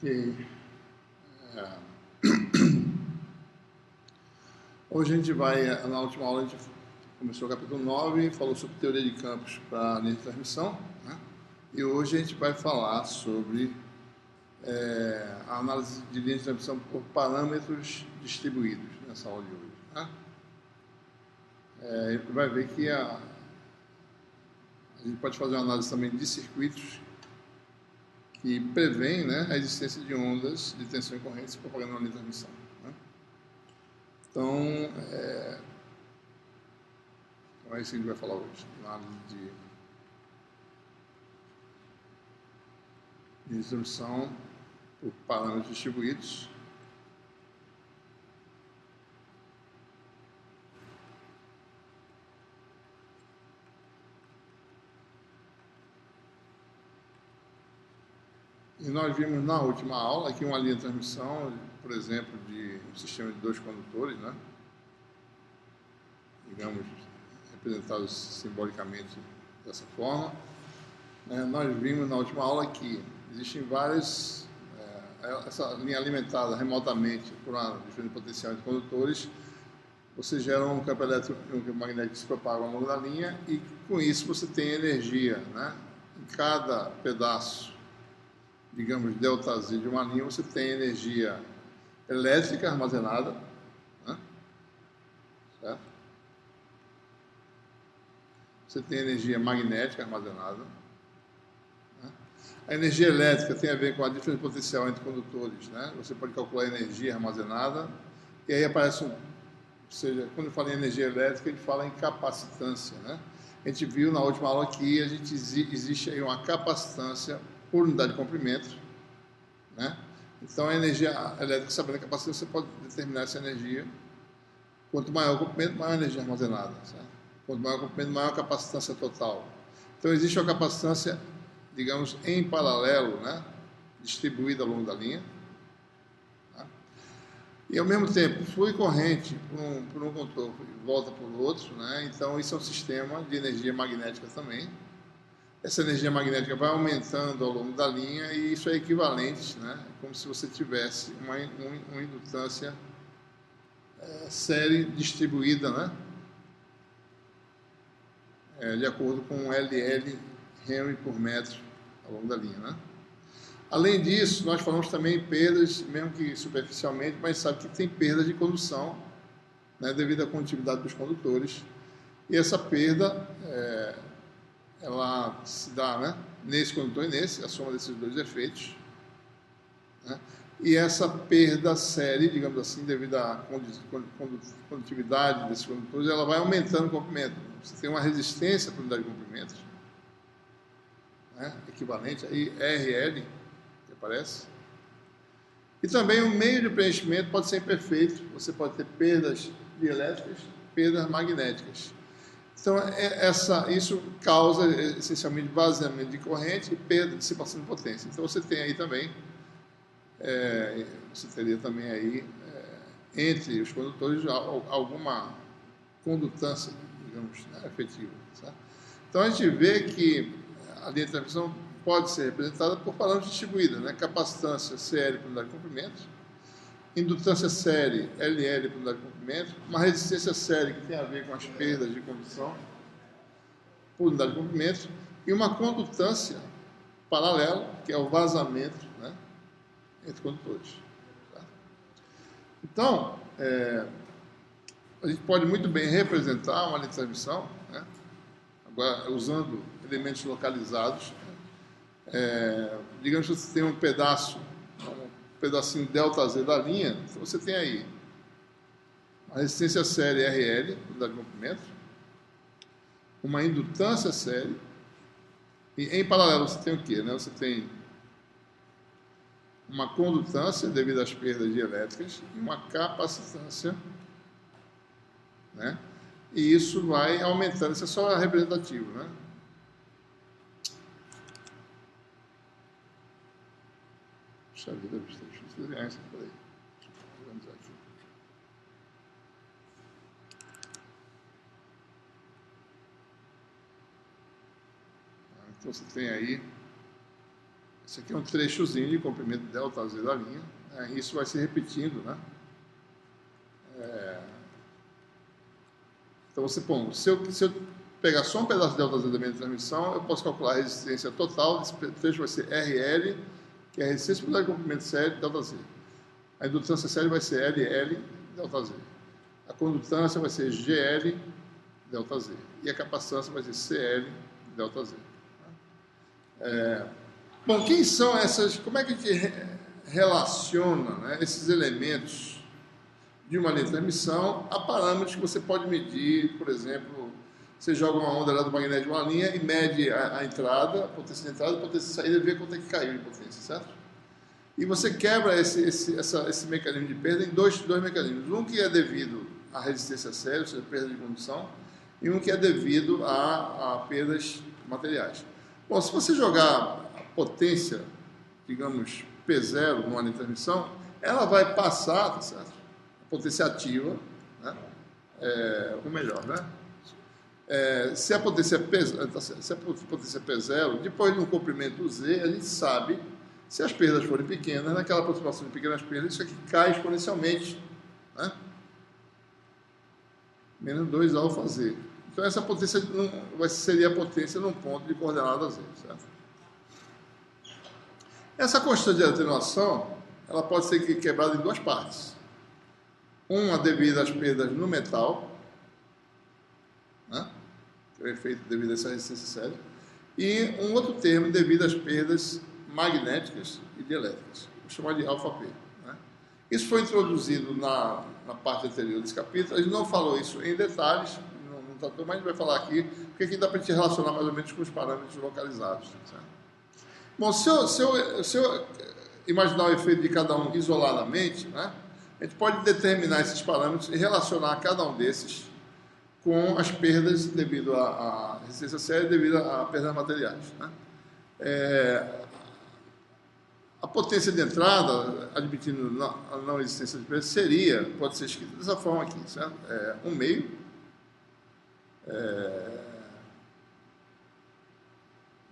É, Hoje a gente vai, na última aula a gente começou o capítulo 9, falou sobre teoria de campos para linha de transmissão, né? E hoje a gente vai falar sobre a análise de linha de transmissão por parâmetros distribuídos nessa aula de hoje, né? Vai ver que a gente pode fazer uma análise também de circuitos que prevêem, né, a existência de ondas de tensão e corrente se propagando na linha de transmissão, né? Então, é isso que a gente vai falar hoje, análise de distribuição por parâmetros distribuídos. E nós vimos na última aula aqui uma linha de transmissão, por exemplo, de um sistema de 2 condutores, né? Digamos, representados simbolicamente dessa forma. Nós vimos na última aula que existem várias, essa linha alimentada remotamente por uma diferente potencial de condutores, você gera um campo elétrico e um campo magnético que se propaga ao longo da linha e com isso você tem energia, né? Em cada pedaço, digamos, ΔZ de uma linha, você tem energia elétrica armazenada, né? Certo? Você tem energia magnética armazenada, né? A energia elétrica tem a ver com a diferença potencial entre condutores, né? Você pode calcular a energia armazenada e aí aparece ou seja, quando fala em energia elétrica, ele fala em capacitância, né? A gente viu na última aula que existe aí uma capacitância por unidade de comprimento, né? Então, a energia elétrica, sabendo a capacitância, você pode determinar essa energia. Quanto maior o comprimento, maior a energia armazenada, certo? Quanto maior o comprimento, maior a capacitância total. Então, existe uma capacitância, digamos, em paralelo, né? Distribuída ao longo da linha. E, ao mesmo tempo, flui corrente por um contorno e volta por outro, né? Então, isso é um sistema de energia magnética também. Essa energia magnética vai aumentando ao longo da linha e isso é equivalente, né? Como se você tivesse uma indutância série distribuída, né? De acordo com LL Henry por metro ao longo da linha, né? Além disso, nós falamos também em perdas, mesmo que superficialmente, mas sabe que tem perda de condução, né, devido à condutividade dos condutores. E essa perda, ela se dá, né, nesse condutor e nesse, a soma desses dois efeitos, né? E essa perda série, digamos assim, devido à condutividade desses condutores, ela vai aumentando o comprimento. Você tem uma resistência para a unidade de comprimento, né, equivalente aí RL, que aparece. E também o meio de preenchimento pode ser imperfeito. Você pode ter perdas dielétricas, perdas magnéticas. Então, isso causa essencialmente vazamento de corrente e perda de dissipação de potência. Então, você tem aí também, você teria também aí, entre os condutores, alguma condutância, digamos, né, efetiva. Certo? Então, a gente vê que a linha de transmissão pode ser representada por parâmetros distribuídos, né? Capacitância CL por unidade de comprimento, indutância série LL por unidade de comprimento, uma resistência série que tem a ver com as perdas de condução por unidade de comprimento e uma condutância paralela, que é o vazamento, né, entre condutores. Tá? Então, a gente pode muito bem representar uma linha de transmissão, né, agora usando elementos localizados. Digamos que você tem um pedacinho ΔZ da linha, então você tem aí a resistência série RL, unidade de comprimento, uma indutância série, e em paralelo você tem o quê? Né? Você tem uma condutância devido às perdas dielétricas e uma capacitância, né? E isso vai aumentando, isso é só representativo, né? Puxa vida, deixa eu desenhar isso por aí. Vamos aqui. Então você tem aí Esse aqui é um trechozinho de comprimento ΔZ da linha, né? Isso vai se repetindo, né? Então, se eu pegar só um pedaço de ΔZ da minha transmissão, eu posso calcular a resistência total, esse trecho vai ser RL, que é a resistência por unidade de comprimento série, ΔZ. A indutância série vai ser LL, ΔZ. A condutância vai ser GL, ΔZ. E a capacitância vai ser CL, ΔZ. Bom, quem são essas... Como é que a gente relaciona, né, esses elementos de uma linha de transmissão a parâmetros que você pode medir? Por exemplo, você joga uma onda eletromagnética de uma linha e mede a entrada, a potência de entrada e a potência de saída e vê quanto é que caiu de potência, certo? E você quebra esse mecanismo de perda em dois mecanismos. Um que é devido à resistência séria, ou seja, perda de condução, e um que é devido a perdas materiais. Bom, se você jogar a potência, digamos, P0 numa linha de transmissão, ela vai passar, tá certo? A potência ativa, né? Ou melhor, né? Se a potência é P0, depois de um comprimento Z, a gente sabe, se as perdas forem pequenas, naquela aproximação de pequenas perdas, isso aqui cai exponencialmente, né? Menos 2 alfa Z. Então, essa potência seria a potência num ponto de coordenada Z, certo? Essa constante de atenuação, ela pode ser quebrada em duas partes. Uma devido às perdas no metal, né? Que é o efeito devido a essa resistência séria, e um outro termo devido às perdas magnéticas e dielétricas, vou chamar de alfa-P. Né? Isso foi introduzido na parte anterior desse capítulo. A gente não falou isso em detalhes, não tratou, mas a gente vai falar aqui, porque aqui dá para a gente relacionar mais ou menos com os parâmetros localizados. Certo? Bom, se eu imaginar o efeito de cada um isoladamente, né, a gente pode determinar esses parâmetros e relacionar cada um desses com as perdas devido à resistência séria e devido a perdas materiais. Né? A potência de entrada, admitindo a não existência de perda, pode ser escrita dessa forma aqui, certo? 1/2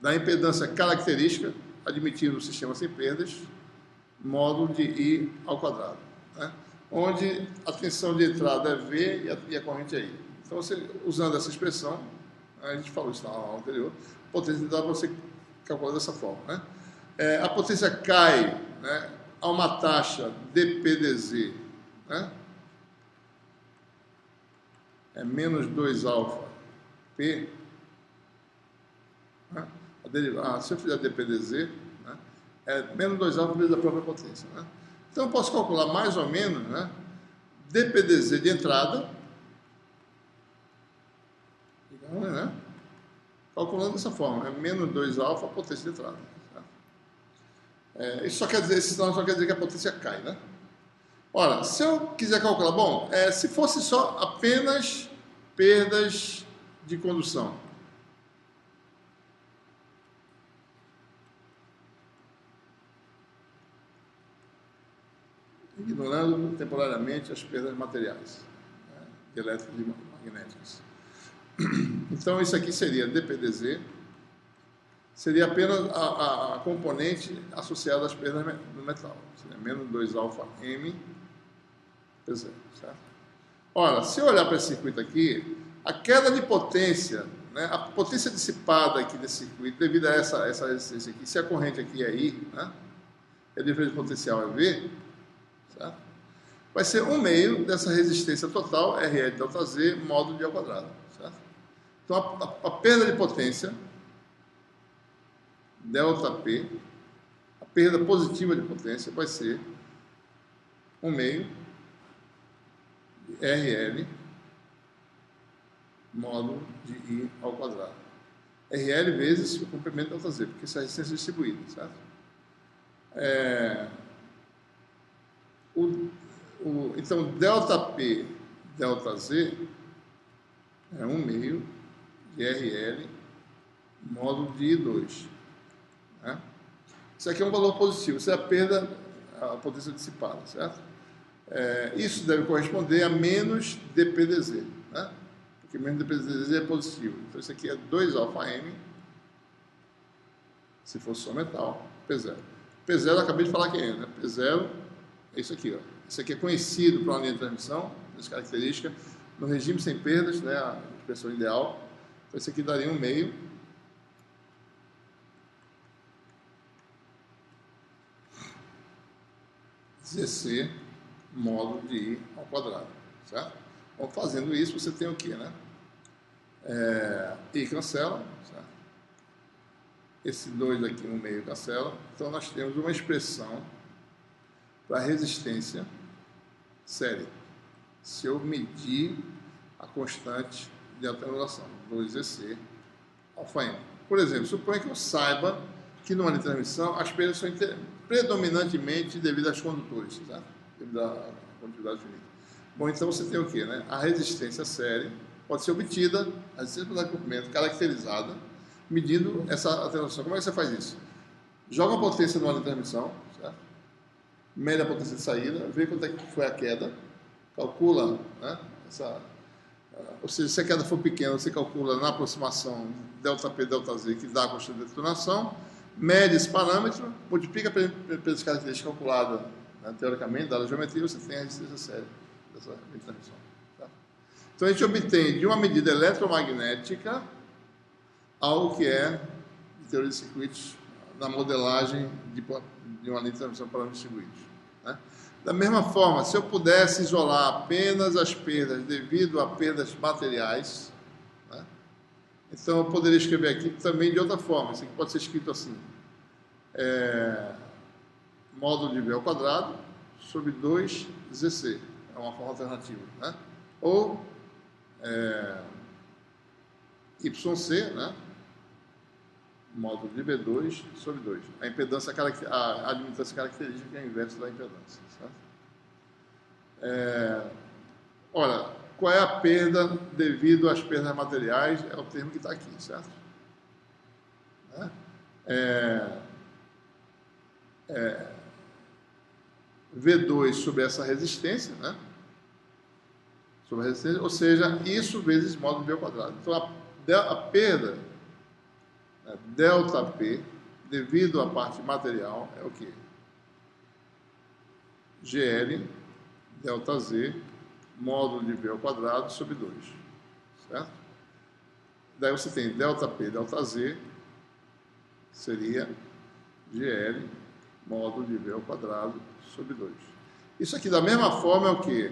da impedância característica, admitindo o sistema sem perdas, módulo de I ao quadrado, né? Onde a tensão de entrada é V e a corrente é I. Então, usando essa expressão, a gente falou isso na aula anterior, a potência de entrada você calcula dessa forma, né? A potência cai, né, a uma taxa dPdZ, né? Menos 2 alfa P, né? Se eu fizer dPdZ, né, menos 2 alfa vezes a própria potência. Né? Então, eu posso calcular mais ou menos, né, dPdZ de entrada, né, calculando dessa forma, menos 2 alfa a potência de entrada. Isso só quer dizer que a potência cai, né? Ora, se eu quiser calcular, bom, se fosse só apenas perdas de condução, ignorando temporariamente as perdas materiais, né, elétricas e magnéticas. Então, isso aqui seria dPdZ, seria apenas a componente associada às perdas do metal, seria menos 2 alfa M P0, certo? Ora, se eu olhar para esse circuito aqui, a queda de potência, né, a potência dissipada aqui desse circuito, devido a essa resistência aqui, se a corrente aqui é I, né, e a diferença potencial é V, certo? Vai ser 1/2 dessa resistência total, RL ΔZ, módulo de I ao quadrado, certo? Então, a perda de potência, ΔP, a perda positiva de potência vai ser 1/2 RL módulo de I ao quadrado. RL vezes o comprimento ΔZ, porque isso é a resistência distribuída, certo? Então, ΔP, ΔZ é 1/2 de RL módulo de I2. Né? Isso aqui é um valor positivo, isso é a perda, a potência dissipada, certo? Isso deve corresponder a menos dPdZ, né? Porque menos dPdZ é positivo. Então, isso aqui é 2 alfa M Se for só metal, P0. P0 eu acabei de falar que é, né? P0 é isso aqui, ó. Isso aqui é conhecido para uma linha de transmissão, essa característica. No regime sem perdas, né, a expressão ideal. Então, isso aqui daria 1/2 ZC módulo de I ao quadrado, certo? Então, fazendo isso, você tem o quê, né? I cancela, certo? Esse 2 aqui no meio cancela. Então, nós temos uma expressão para resistência séria. Se eu medir a constante de atenuação, 2EC alfa M. Por exemplo, suponha que eu saiba que numa linha de transmissão as perdas são predominantemente devido aos condutores, certo? Devido à condutividade finita. Bom, então você tem o quê, né? A resistência séria pode ser obtida, a resistência de comprimento caracterizada, medindo essa atenuação. Como é que você faz isso? Joga a potência numa linha de transmissão, certo? Mede a potência de saída, vê quanto é que foi a queda, calcula, né, ou seja, se a queda for pequena, você calcula na aproximação ΔP, ΔZ, que dá a constante de detonação, mede esse parâmetro, multiplica pelas características calculadas, né, teoricamente, dada a geometria, você tem a resistência séria dessa transmissão. Tá? Então a gente obtém de uma medida eletromagnética algo que é de teoria de circuitos na modelagem de uma linha de transmissão para parâmetros distribuídos. Né? Da mesma forma, se eu pudesse isolar apenas as perdas devido a perdas materiais, né? Então eu poderia escrever aqui também de outra forma. Isso aqui pode ser escrito assim: módulo de V ao quadrado sobre 2ZC. É uma forma alternativa. Né? Ou YC, né? Módulo de V2 sobre 2. A impedância, a admitância característica que é a inversa da impedância. Certo? Olha, qual é a perda devido às perdas materiais? É o termo que está aqui, certo? V2 sobre essa resistência, né? Sobre a resistência, ou seja, isso vezes módulo V ao quadrado. Então, a perda ΔP, devido à parte material, é o quê? GL, ΔZ, módulo de V ao quadrado sobre 2. Certo? Daí você tem ΔP, ΔZ, seria GL, módulo de V ao quadrado sobre 2. Isso aqui, da mesma forma, é o quê?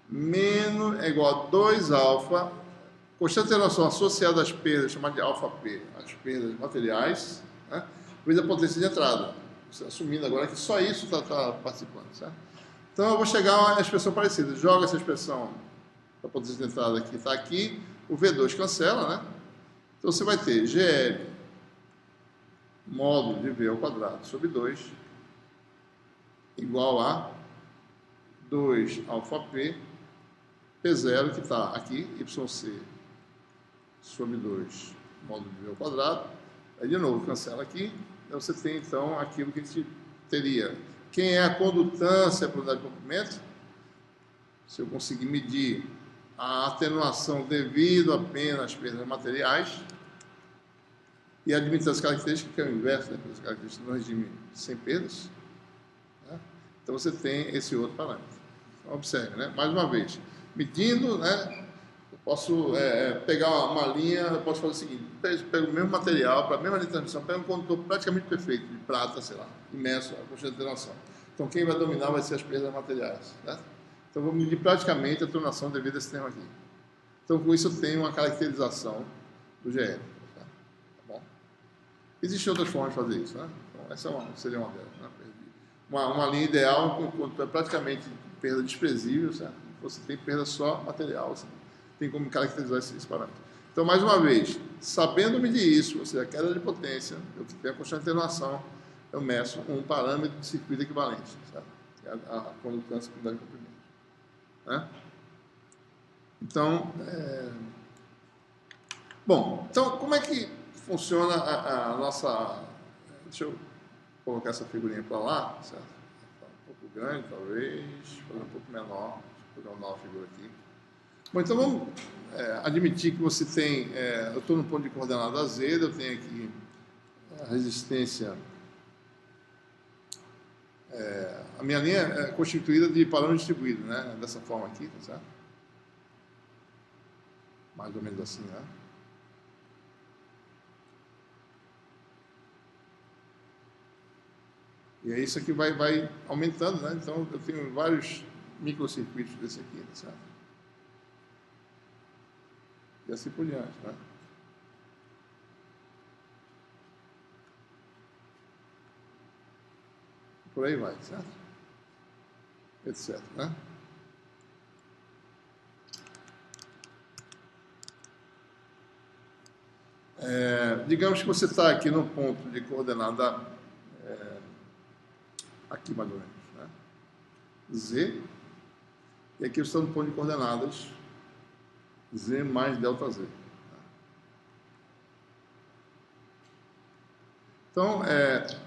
Menos é igual a 2α, constante de atenuação associada às perdas, chamada de αP, as perdas materiais, né, vezes a potência de entrada. Você assumindo agora que só isso está participando, certo? Então eu vou chegar a uma expressão parecida. Joga essa expressão da potência de entrada que está aqui, o V2 cancela, né? Então você vai ter GL módulo de V ao quadrado sobre 2 igual a 2αP P0, que está aqui, YC sobre 2 módulo de V ao quadrado. Aí, de novo, cancela aqui. Então, você tem, então, aquilo que a gente teria. Quem é a condutância para a unidade de comprimento? Se eu conseguir medir a atenuação devido apenas às perdas materiais e a admitância característica, que é o inverso das perdas características no regime sem perdas, né? Então, você tem esse outro parâmetro. Então, observe, né? Mais uma vez, medindo, né? Posso pegar uma linha, eu posso fazer o seguinte: pego o mesmo material, para a mesma linha de transmissão, pego um condutor praticamente perfeito, de prata, sei lá, imerso a constante de atenuação. Então, quem vai dominar vai ser as perdas materiais. Certo? Então, vou medir praticamente a atenuação devido a esse termo aqui. Então, com isso, eu tenho uma caracterização do GL. Tá bom? Existem outras formas de fazer isso, né? Então, essa seria uma delas. Né? Uma linha ideal, um condutor praticamente perda desprezível, certo? Você tem perda só material, assim. Tem como caracterizar esse parâmetro. Então, mais uma vez, sabendo medir isso, ou seja, a queda de potência, eu tenho a constante de atenuação, eu meço um parâmetro de circuito equivalente, certo? Que é a condutância com unidade de comprimento. Né? Então, bom, então, como é que funciona a nossa... Deixa eu colocar essa figurinha para lá, certo? Tá um pouco grande, talvez, fazer um pouco menor. Deixa eu pegar uma nova figura aqui. Bom, então vamos admitir que você tem, eu estou no ponto de coordenada Z, eu tenho aqui a resistência, a minha linha é constituída de parâmetro distribuído, né? Dessa forma aqui, tá certo? Mais ou menos assim, né? E aí isso aqui vai aumentando, né? Então eu tenho vários microcircuitos desse aqui, tá certo? E assim por diante, né? Por aí vai, certo? Etc, né? Digamos que você está aqui no ponto de coordenada, aqui mais ou menos, né? Z, e aqui eu estou no ponto de coordenadas Z mais delta Z. Então,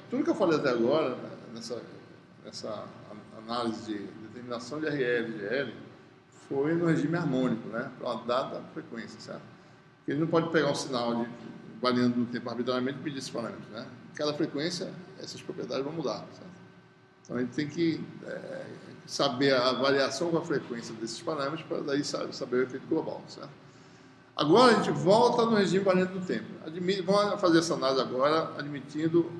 tudo que eu falei até agora, né, nessa análise de determinação de RL e GL, foi no regime harmônico, né, para uma dada frequência, certo? Porque ele não pode pegar um sinal variando no tempo arbitrariamente e pedir esses parâmetros, né? Em cada frequência, essas propriedades vão mudar, certo? Então, a gente tem que saber a variação com a frequência desses parâmetros para daí saber o efeito global, certo? Agora a gente volta no regime variante do tempo. Vamos fazer essa análise agora, admitindo,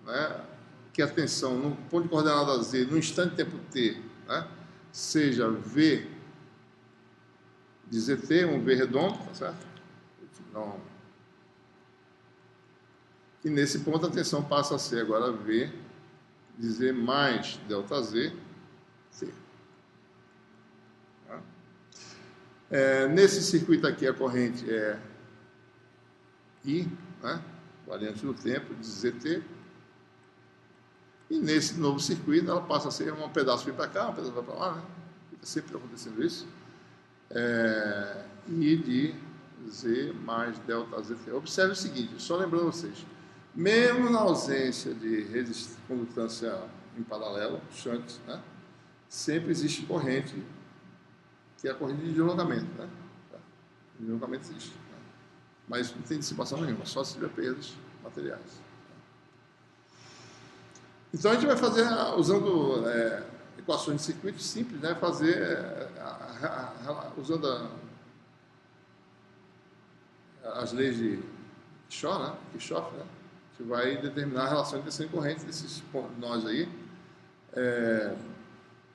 né, que a tensão no ponto de coordenada Z, no instante de tempo t, né, seja V de ZT, um V redondo, tá certo? Então, e nesse ponto a tensão passa a ser agora V de Z mais delta Z, T. Nesse circuito aqui a corrente é I, né, variante do tempo, de ZT. E nesse novo circuito ela passa a ser um pedaço vai para cá, um pedaço vai para lá, né? Fica sempre acontecendo isso. I de Z mais delta ZT. Observe o seguinte, só lembrando vocês, mesmo na ausência de condutância em paralelo, shunt, né, sempre existe corrente, que é a corrente de deslocamento, né? O deslocamento existe, né? Mas não tem dissipação nenhuma, só se tiver perdas materiais. Então a gente vai fazer, usando equações de circuito simples, né? Usando as leis de Kirchhoff, né? A gente vai determinar a relação entre tensão e corrente desses nós aí.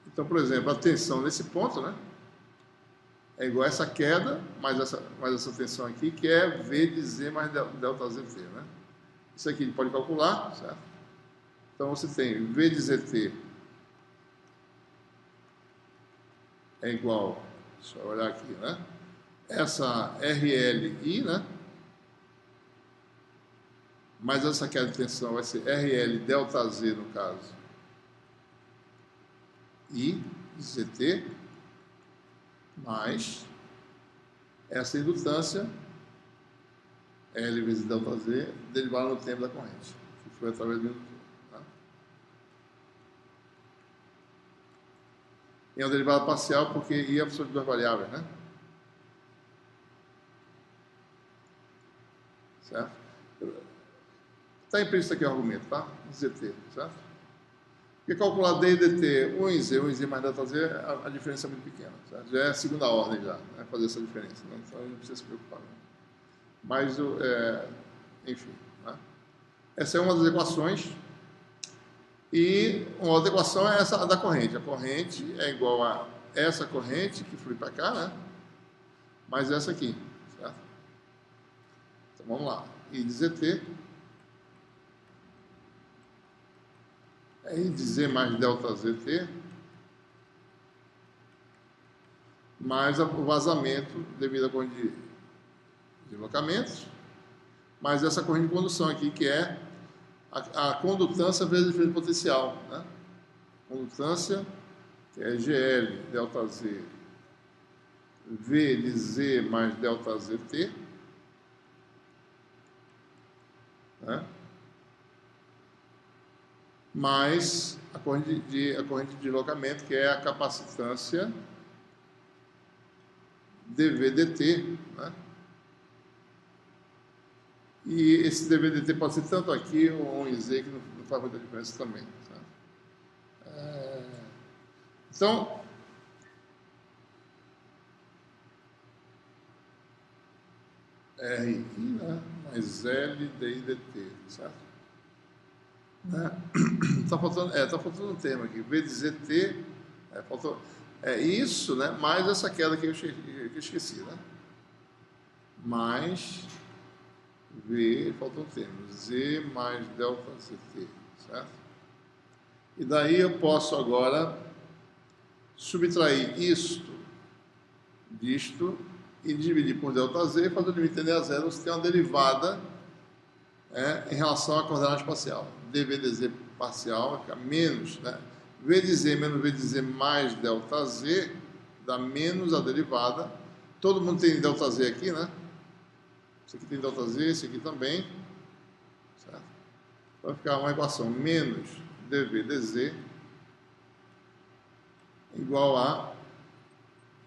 Então, por exemplo, a tensão nesse ponto, né, é igual a essa queda, mais essa tensão aqui, que é V de Z mais delta ZT, né? Isso aqui a gente pode calcular, certo? Então você tem V de ZT é igual, deixa eu olhar aqui, né? Essa RLI, né? Mas essa queda de tensão vai ser RL delta Z, no caso, I de ZT, mais essa indutância, L vezes delta Z, derivada no tempo da corrente, que foi através do indutor. Tá? E é uma derivada parcial porque I é a função de duas variáveis, né? Certo? Está implícito aqui o argumento, tá? ZT, certo? Porque calcular D e DT, 1 em Z mais delta Z, a diferença é muito pequena, certo? Já é a segunda ordem já, né, fazer essa diferença, né? Então não precisa se preocupar. Né? Mas, enfim, né? Essa é uma das equações. E uma outra equação é essa da corrente. A corrente é igual a essa corrente que flui para cá, né? Mais essa aqui, certo? Então vamos lá. I de ZT é I de Z mais delta ZT mais o vazamento devido à corrente de deslocamentos, mais essa corrente de condução aqui, que é a condutância vezes a diferença potencial, né? Condutância, que é GL delta Z, V de Z mais delta ZT, né? Mais a corrente de deslocamento, que é a capacitância dV dt, né? E esse DVDT pode ser tanto aqui ou em Z, que não faz muita diferença também. Então, RI, né? Mais L, DI, DT, certo? Está faltando um termo aqui. V de ZT, faltou, isso, né? Mais essa queda que eu esqueci, né? Mais V, faltou um termo. Z mais delta ZT, certo? E daí eu posso agora subtrair isto disto e dividir por ΔZ, fazer o limite tender a zero, você tem uma derivada em relação à coordenada espacial. dV dz parcial vai ficar menos, né? V de Z menos V de Z mais ΔZ dá menos a derivada. Todo mundo tem ΔZ aqui, né? Esse aqui tem ΔZ, esse aqui também. Certo? Vai ficar uma equação menos dV dz igual a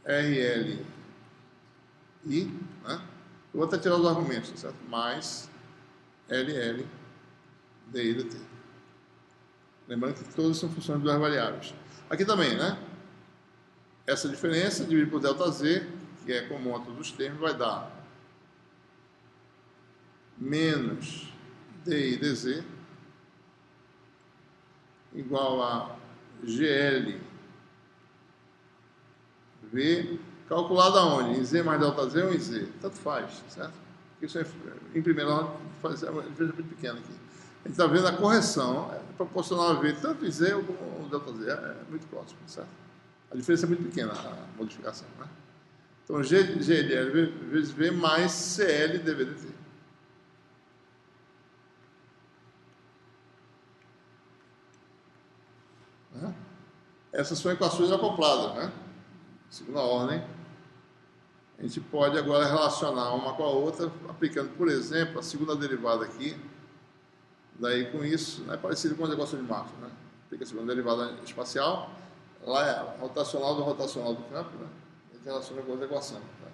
RL I, né? Eu vou até tirar os argumentos, certo? Mais LL DI dt. Lembrando que todas são funções de duas variáveis. Aqui também, né? Essa diferença dividido por ΔZ, que é comum a todos os termos, vai dar menos DI dz igual a GL V calculado aonde? Em Z mais ΔZ ou em Z? Tanto faz, certo? Isso em primeira ordem faz uma diferença muito pequena aqui. A gente está vendo a correção proporcional a V tanto em Z como ΔZ, é muito próximo, certo? A diferença é muito pequena, a modificação, né? Então, GL vezes V mais CL dV dt. Essas são equações acopladas, né? Segunda ordem. A gente pode agora relacionar uma com a outra, aplicando, por exemplo, a segunda derivada aqui. Daí, com isso, é parecido com a equação de Maxwell, né? Aplica a segunda derivada espacial, lá é a rotacional do campo, né? A gente relaciona com a outra equação. Tá?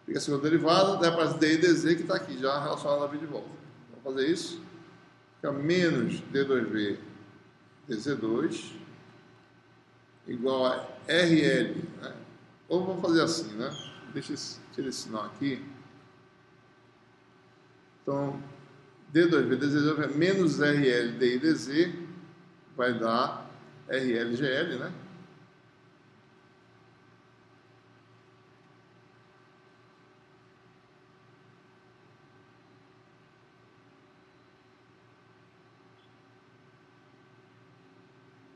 Aplica a segunda derivada, daí aparece D e DZ, que está aqui, já relacionado a V de volta. Vamos fazer isso. Fica menos D2V DZ2 igual a RL, né? Ou vamos fazer assim, né? Deixa eu tirar esse sinal aqui. Então, D2V DZ2 é menos RL DI DZ vai dar RL GL, né?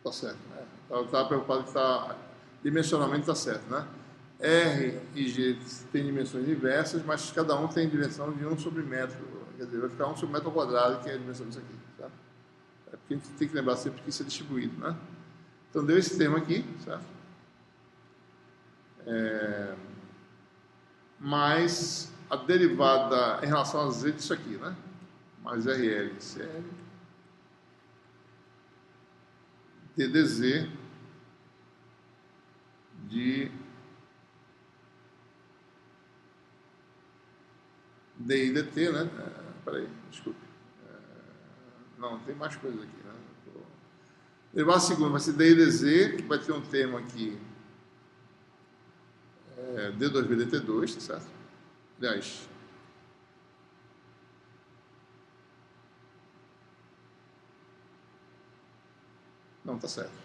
Tá certo, né? Eu estava preocupado que dimensionalmente está certo, né? R e G têm dimensões inversas, mas cada um tem dimensão de 1 sobre metro. Quer dizer, vai ficar 1 sobre metro ao quadrado, que é a dimensão disso aqui. Tá? É porque a gente tem que lembrar sempre que isso é distribuído, né? Então, deu esse termo aqui, certo? Mais a derivada em relação a Z disso aqui, né? Mais RL CL DDZ de DI dt, né? Peraí, desculpe. Não, tem mais coisas aqui, né? Derivada segunda vai ser DI dz, que vai ter um termo aqui D2V dt2, tá certo? Aliás, não, tá certo.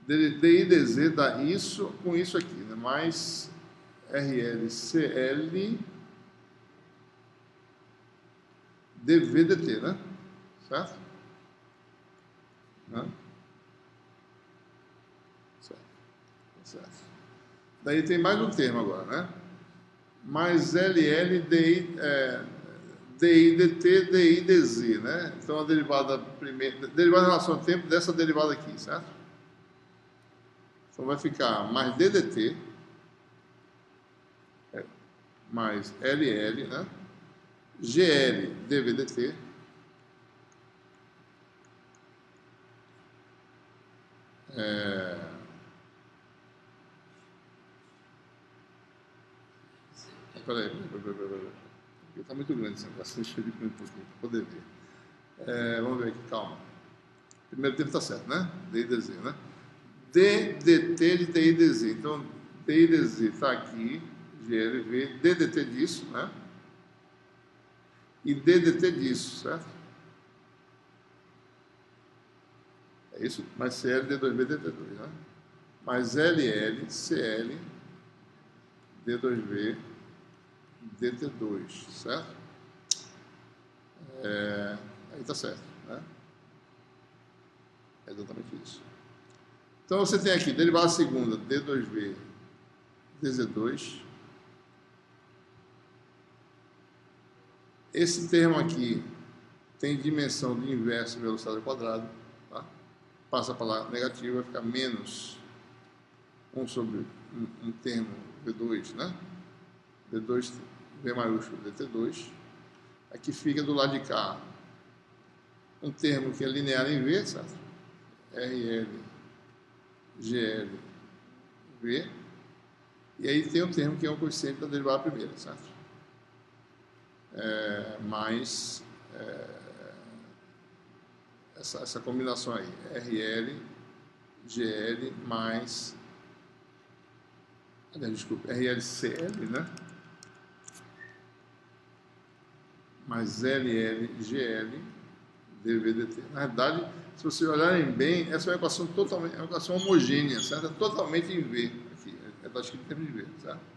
DI dz dá isso com isso aqui, né? Mais RLCL dV dt, né? Certo? Né? Certo. Certo. Daí tem mais um termo agora, né? Mais LL DI dt DI dz, né? Então a derivada primeira, derivada em relação ao tempo dessa derivada aqui, certo? Então vai ficar mais DDT mais LL, né? GL dVdt peraí. Está muito grande esse negócio, deixa eu diminuir um pouquinho para poder ver. Vamos ver aqui, calma. Primeiro tempo está certo, né? D e DZ, né? D, DT de TI, DZ. Então, TI, DZ está aqui, GLV, DDT disso, né? E DDT disso, certo? É isso? Mais CL, D2B, DT2, né? Mais LL, CL, D2B, DT2, certo? Aí está certo, né? É exatamente isso. Então você tem aqui, derivada segunda, D2V, DZ2. Esse termo aqui tem dimensão de inverso velocidade ao quadrado, tá? Passa para lá negativo, vai ficar menos 1 sobre um termo V2, né? V2, V maiúsculo, DT2. Aqui fica do lado de cá um termo que é linear em V, certo? RL, GL, V. E aí tem um termo que é um coeficiente da derivada primeira, certo? Mais essa combinação aí, RL, GL mais, desculpa, RLCL, né? Mais LL, GL, DVDT. Na verdade, se vocês olharem bem, essa é uma equação totalmente, é uma equação homogênea, certo? Totalmente em V, aqui, está escrito em termos de V, certo?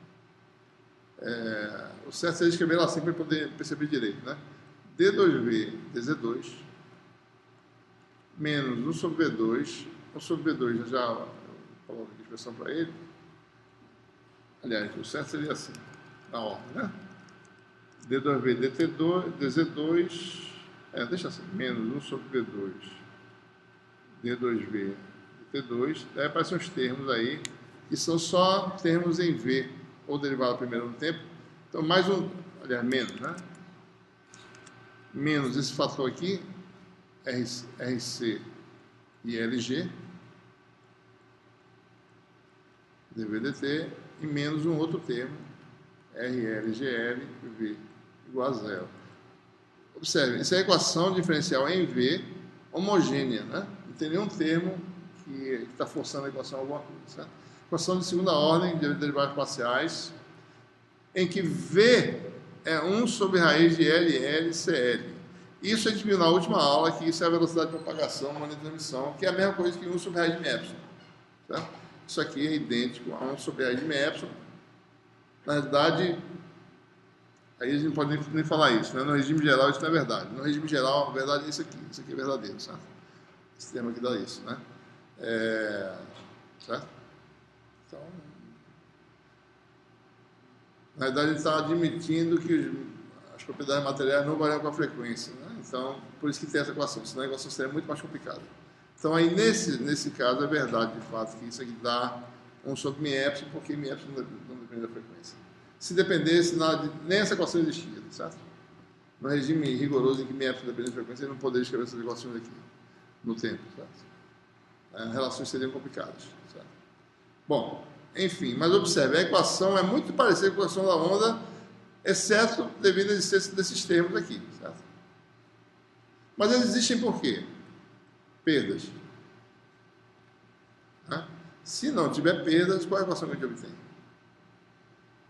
O certo seria escrever ela assim para poder perceber direito, né? D2V, DZ2, menos 1 sobre V2, 1 sobre V2, já coloco aqui a expressão para ele. Aliás, o certo seria assim, na ordem, né? D2V, DT2, DZ2, deixa assim, menos 1 sobre V2, D2V, DT2, aí aparecem uns termos aí, que são só termos em V, ou derivada primeiro no tempo, então mais um, aliás, menos, né? Menos esse fator aqui, RC e LG, DVDT, e menos um outro termo, RLGL, V, igual a zero. Observe, essa é a equação diferencial em V, homogênea, né? Não tem nenhum termo que está forçando a equação alguma coisa, certo? Equação de segunda ordem de derivadas parciais, em que V é 1 sobre raiz de LLCL. Isso a gente viu na última aula, que isso é a velocidade de propagação numa transmissão, que é a mesma coisa que 1 sobre raiz de μ, certo? Isso aqui é idêntico a 1 sobre raiz de μ. Na verdade, aí a gente não pode nem falar isso, né? No regime geral isso não é verdade. No regime geral, a verdade é isso aqui é verdadeiro, certo? Esse termo aqui dá isso, né? Certo? Então, na verdade, ele está admitindo que as propriedades materiais não variam com a frequência, né? Então, por isso que tem essa equação, senão a equação seria muito mais complicada. Então, aí nesse caso, é verdade, de fato, que isso aqui dá 1 sobre μ, porque μ não depende da frequência. Se dependesse, nem essa equação existia, certo? No regime rigoroso em que μ depende da frequência, ele não poderia escrever essas equações aqui, no tempo, certo? As relações seriam complicadas, certo? Bom, enfim, mas observe, a equação é muito parecida com a equação da onda, exceto devido à existência desses termos aqui, certo? Mas eles existem por quê? Perdas. Né? Se não tiver perdas, qual é a equação que a gente obtém?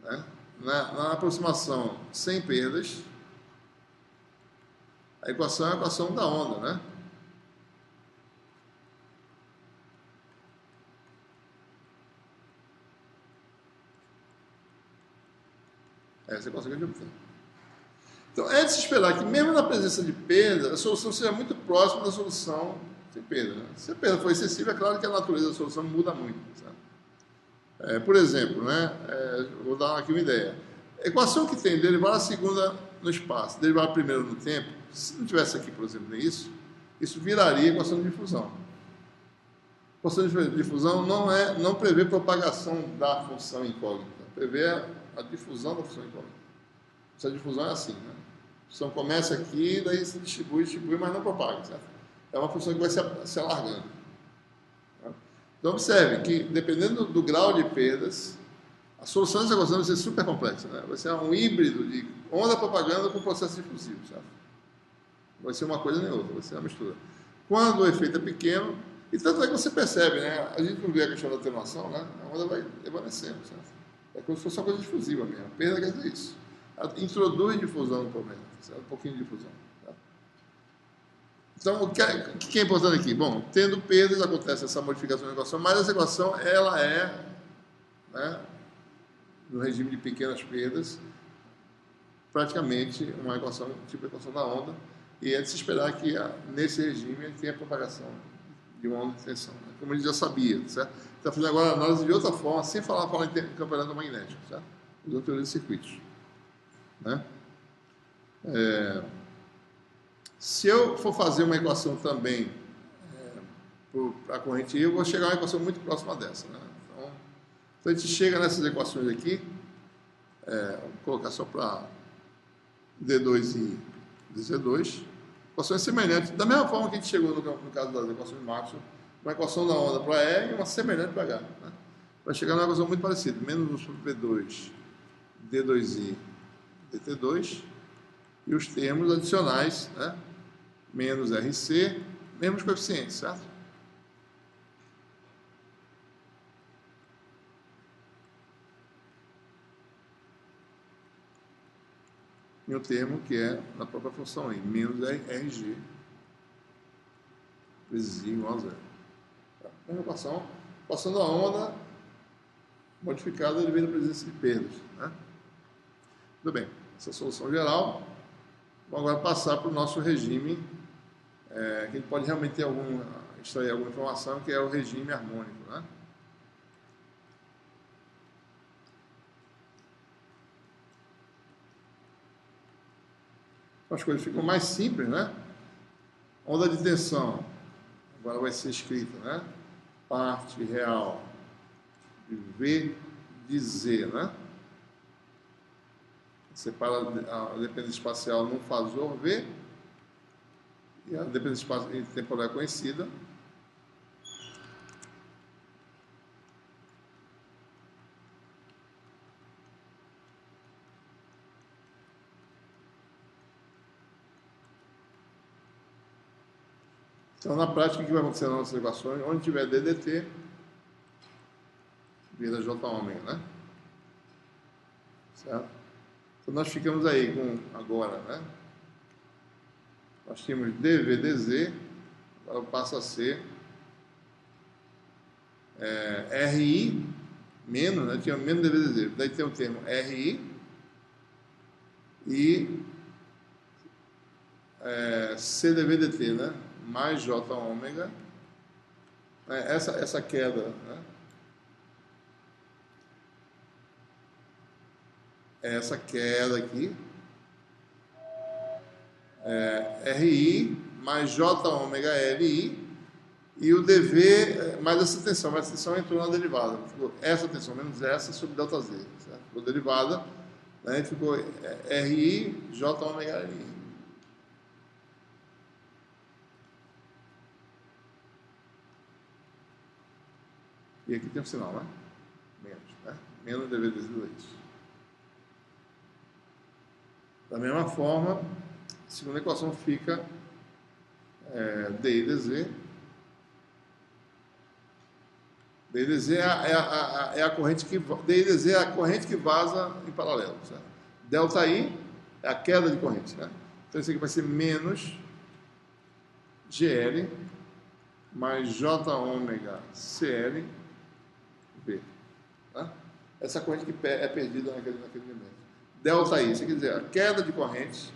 Né? Na aproximação sem perdas, a equação é a equação da onda, né? Essa é a equação que a gente obtém. Então, é de se esperar que, mesmo na presença de perda, a solução seja muito próxima da solução sem perda. Né? Se a perda for excessiva, é claro que a natureza da solução muda muito. Por exemplo, né? Vou dar aqui uma ideia. A equação que tem derivada segunda no espaço, derivada primeiro no tempo, se não tivesse aqui, por exemplo, isso viraria equação de difusão. A equação de difusão não prevê propagação da função incógnita, prevê a difusão da função incógnita. Essa difusão é assim, né? A função começa aqui, daí se distribui, mas não propaga, certo? É uma função que vai se alargando. Então, observe que, dependendo do grau de perdas, A solução dessa equação vai ser super complexa, né? Vai ser um híbrido de onda propaganda com processo difusivo, certo? Vai ser uma coisa nem outra, vai ser uma mistura. Quando o efeito é pequeno, e tanto é que você percebe, né? A gente não vê a questão da atenuação, né? A onda vai evanescendo, certo? É como se fosse uma coisa difusiva mesmo. A perda quer dizer isso. Ela introduz difusão no problema, certo? Um pouquinho de difusão. Tá? Então, o que é importante aqui? Bom, tendo perdas, acontece essa modificação da equação, mas essa equação, ela é, né, no regime de pequenas perdas, praticamente uma equação, tipo a equação da onda, e é de se esperar que nesse regime tenha propagação de uma onda de tensão, né? Como a gente já sabia, certo? Está fazendo agora a análise de outra forma, sem falar em campeonato magnético, certo? Usando teoria de circuitos, né? Se eu for fazer uma equação também para a corrente I, eu vou chegar a uma equação muito próxima dessa, né? Então a gente chega nessas equações aqui, vou colocar só para D2 e DZ2, equações semelhantes, da mesma forma que a gente chegou no caso das equações de Maxwell, uma equação da onda para E e uma semelhante para H, né? Vai chegar numa equação muito parecida, menos 1 sobre V2, D2i, DT2, e os termos adicionais, né? Menos RC, mesmos coeficientes, certo? E o termo que é na própria função I, menos RG, vezes I igual a zero. Tá? Mesma equação, passando a onda modificada devido à presença de perdas, né? Tudo bem, essa é a solução geral. Vamos agora passar para o nosso regime, que a gente pode realmente ter extrair alguma informação, que é o regime harmônico, né? As coisas ficam mais simples, né? Onda de tensão, agora vai ser escrita, né? Parte real de V de Z, né? Separa a dependência espacial num fasor V e a dependência temporal é conhecida. Então, na prática, o que vai acontecer nas nossas equações? Onde tiver DDT, vira J ômega, né? Certo? Então, nós ficamos aí com, agora, né? Nós tínhamos DVDZ, agora passa a ser RI menos, né? Tinha menos DVDZ. Daí tem o termo RI e CDVDT, né? Mais J ômega. Essa queda, né? Essa queda aqui, RI mais J ômega LI, e o DV mais essa tensão entrou na derivada, ficou essa tensão menos essa sobre delta Z, certo? Ficou derivada, né? Ficou RI J ômega LI. E aqui tem um sinal, né? Menos, né? Menos DV de isso. Da mesma forma, a segunda equação fica DI/DZ. DI/DZ é a corrente que DI/DZ é a corrente que vaza em paralelo, certo? Delta I é a queda de corrente, né? Então isso aqui vai ser menos GL mais J ômega CL V, tá? Essa corrente que é perdida naquele elemento. Delta I, isso quer dizer, a queda de corrente,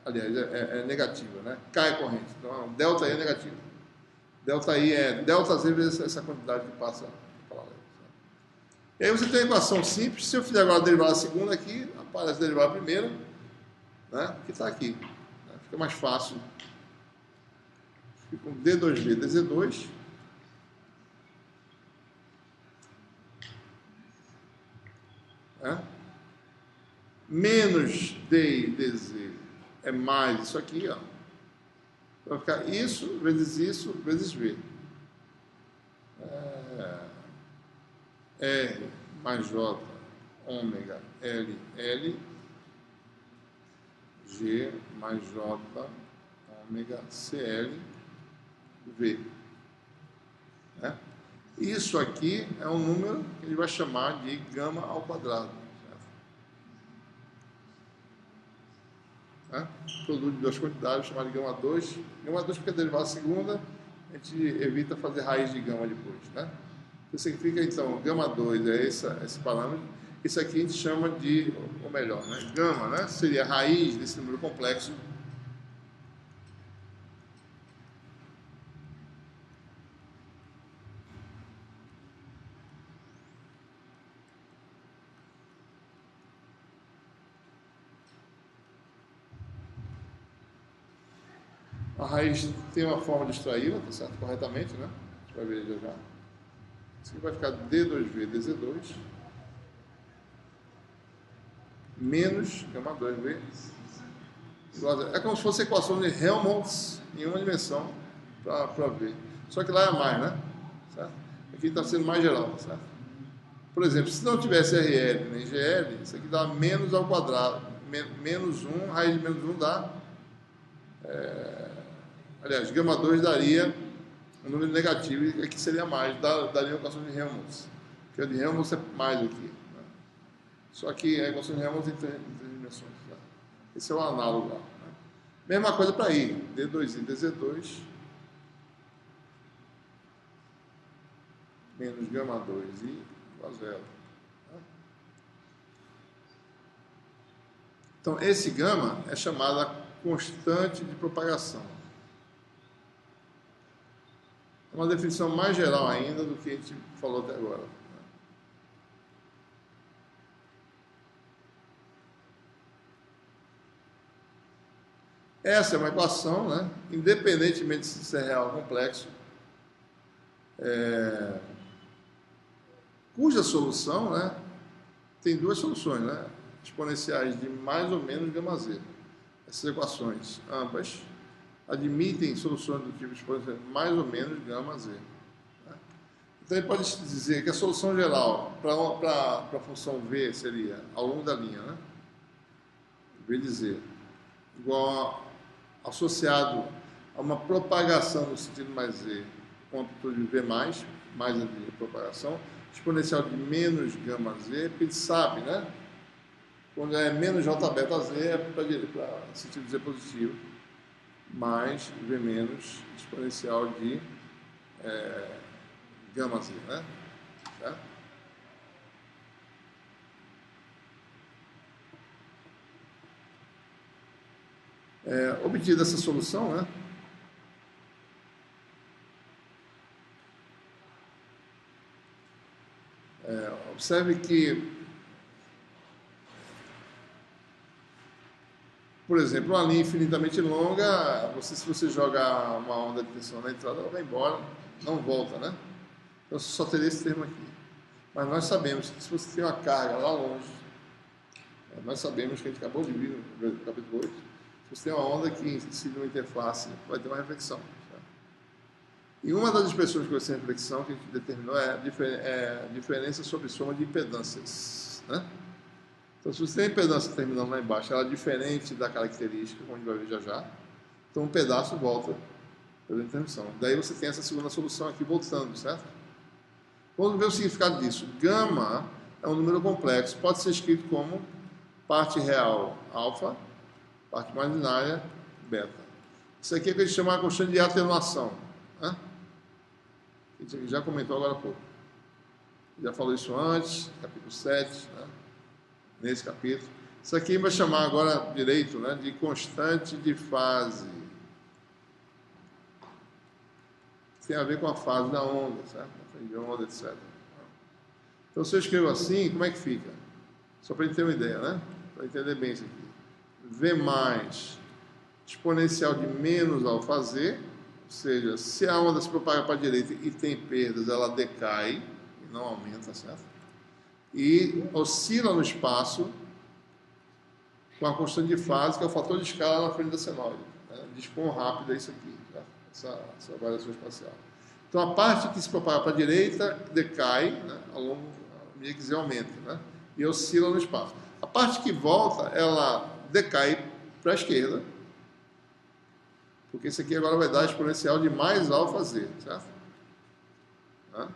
aliás, é negativa, né? Cai a corrente, então delta I é negativo. Delta I é delta Z vezes essa quantidade que passa em paralelo. E aí você tem a equação simples, se eu fizer agora a derivada segunda aqui, aparece a derivada primeira, né? Que está aqui, né? Fica mais fácil. Fica com D2V, DZ2, né? Menos D e DZ é mais isso aqui, ó. Vai ficar isso vezes V. R mais J ômega L, L, G mais J, ômega CL, V. Né? Isso aqui é um número que ele vai chamar de gama ao quadrado. Né? Produto de duas quantidades, chamado de gama 2. Gama 2 porque é derivada segunda, a gente evita fazer raiz de gama depois. Né? Isso significa, então, gama 2 é esse parâmetro. Isso aqui a gente chama de, ou melhor, né? Gama, né? Seria a raiz desse número complexo. A raiz tem uma forma de extraí-la, tá certo? Corretamente, né? A gente vai ver já já. Isso aqui vai ficar D2V, DZ2, menos gama 2V. É como se fosse a equação de Helmholtz em uma dimensão para ver. Só que lá é mais, né? Certo? Aqui está sendo mais geral, certo? Por exemplo, se não tivesse RL nem GL, isso aqui dá menos ao quadrado. Menos 1, raiz de menos 1 dá... aliás, gama 2 daria um número negativo, e aqui seria mais, daria a equação de Helmholtz. Porque a de Helmholtz é mais aqui. Né? Só que a equação de Helmholtz em três dimensões. Tá? Esse é o análogo lá. Né? Mesma coisa para I, D2I, DZ2, menos gama 2I igual a zero. Tá? Então, esse gama é chamada constante de propagação. É uma definição mais geral ainda do que a gente falou até agora. Essa é uma equação, né? Independentemente de se é real ou complexo, cuja solução, né, tem duas soluções, né? Exponenciais de mais ou menos gama z. Essas equações, ambas, admitem soluções do tipo exponencial mais ou menos gama z. Né? Então, ele pode dizer que a solução geral para a função v seria ao longo da linha, né? V de z, igual associado a uma propagação no sentido mais z, com amplitude V mais a de propagação, exponencial de menos gama z, porque ele sabe, né? Quando é menos j beta z, é para sentido z positivo, mais V menos exponencial de gama z, né? Tá? Obtida essa solução, né? Observe que, por exemplo, uma linha infinitamente longa, se você jogar uma onda de tensão na entrada, ela vai embora, não volta, né? Então só teria esse termo aqui. Mas nós sabemos que se você tem uma carga lá longe, nós sabemos que a gente acabou de vir no capítulo 8, se você tem uma onda que incide numa interface, vai ter uma reflexão. Tá? E uma das expressões que vai ser reflexão que a gente determinou é a diferença sobre soma de impedâncias. Né? Então, se você tem a impedância terminando lá embaixo, ela é diferente da característica, como a gente vai ver já já, então um pedaço volta pela interrupção. Daí você tem essa segunda solução aqui voltando, certo? Vamos ver o significado disso. Gama é um número complexo, pode ser escrito como parte real alfa, parte imaginária beta. Isso aqui é o que a gente chama de constante de atenuação. Né? A gente já comentou agora há pouco. Já falou isso antes, capítulo 7, né? Nesse capítulo. Isso aqui vai chamar agora direito, né, de constante de fase. Tem a ver com a fase da onda, certo? De onda, etc. Então, se eu escrevo assim, como é que fica? Só para a gente ter uma ideia, né? Para entender bem isso aqui. V mais exponencial de menos alfa z, ou seja, se a onda se propaga para a direita e tem perdas, ela decai e não aumenta, certo? E oscila no espaço com a constante de fase, que é o fator de escala na frente da senoide. Né? Diz quão rápido é isso aqui, tá? essa variação espacial. Então, a parte que se propaga para a direita decai, né, ao longo da medida que z aumenta. Né? e oscila no espaço. A parte que volta, ela decai para a esquerda, porque isso aqui agora vai dar a exponencial de mais alfa z, certo? Tá?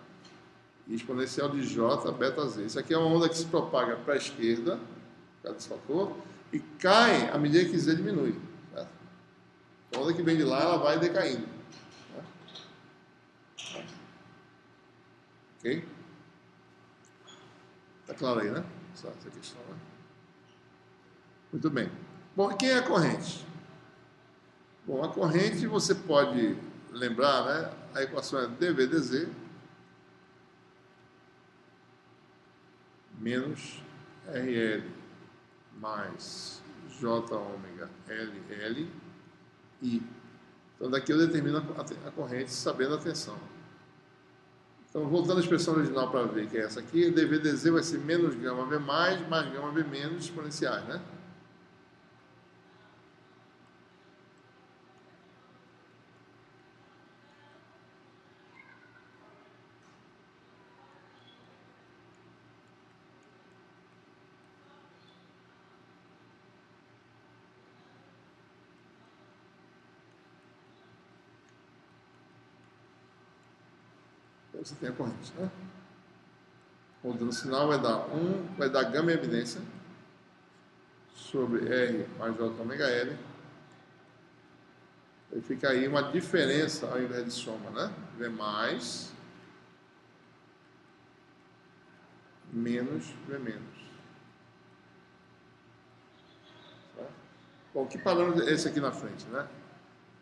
E exponencial de j beta z. Isso aqui é uma onda que se propaga para a esquerda, por causa desse fator, e cai à medida que z diminui. Certo? A onda que vem de lá, ela vai decaindo. Tá? Ok? Tá claro aí, né? Essa questão, né? Muito bem. Bom, quem é a corrente? Bom, a corrente você pode lembrar, né? A equação é dV dz menos RL mais J ômega LL I. Então daqui eu determino a corrente sabendo a tensão. Então voltando à expressão original para ver que é essa aqui, dV dz vai ser menos gama V mais gama V menos exponenciais, né? Então você tem a corrente, né? Mudando o sinal vai dar gama em evidência sobre R mais J ômega L. Aí fica aí uma diferença ao invés de soma, né? V mais menos V menos. Certo? Bom, que parâmetro é esse aqui na frente, né?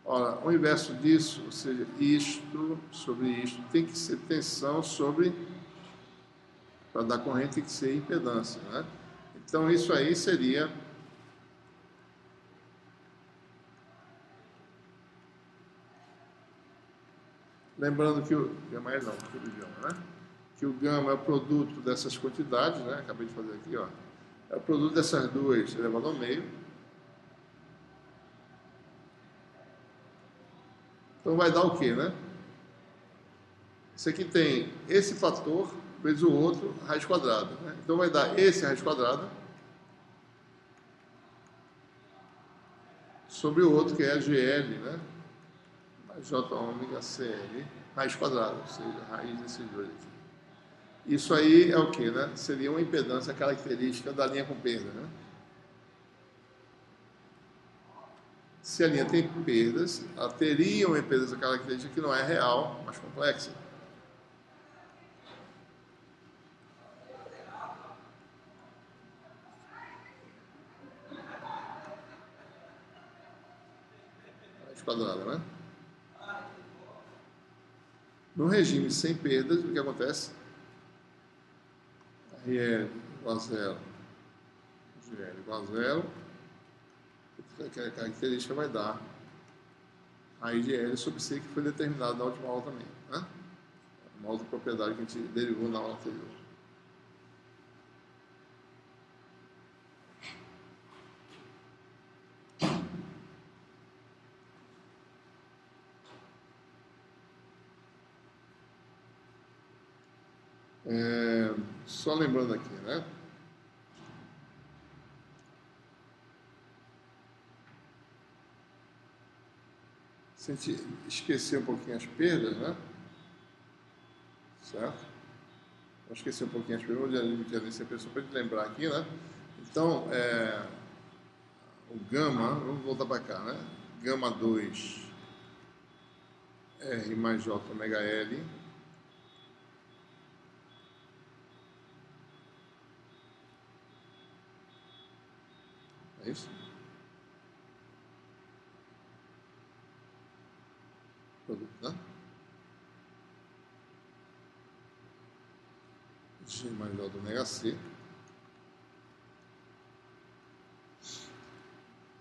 Ora, o inverso disso, ou seja, isto sobre isto, tem que ser tensão sobre, para dar corrente tem que ser impedância, né? Então isso aí seria lembrando que o gama é não, tudo gama, né? Que o gama é o produto dessas quantidades, né? Acabei de fazer aqui, ó. É o produto dessas duas elevado ao meio. Então vai dar o quê, né? Isso aqui tem esse fator vezes o outro raiz quadrada, né? Então vai dar esse raiz quadrada sobre o outro que é a GL, né? J ômega CL raiz quadrada, ou seja, a raiz desses dois aqui. Isso aí é o que, né? Seria uma impedância característica da linha com perda, né? Se a linha tem perdas, ela teria uma impedância característica que não é real, mas complexa. Raiz quadrada, né? No regime sem perdas, o que acontece? RL igual a zero, GL igual a zero, a característica vai dar raiz de L sobre C, que foi determinado na última aula também, né? Uma outra propriedade que a gente derivou na aula anterior. Só lembrando aqui, né? Se a gente esquecer um pouquinho as perdas, né? Certo? Vamos esquecer um pouquinho as perdas, vou dizer só para a gente lembrar aqui, né? Então, o gama, vamos voltar para cá, né? Gama 2 R mais J ômega L é isso? Produto, né? G mais J ômega C.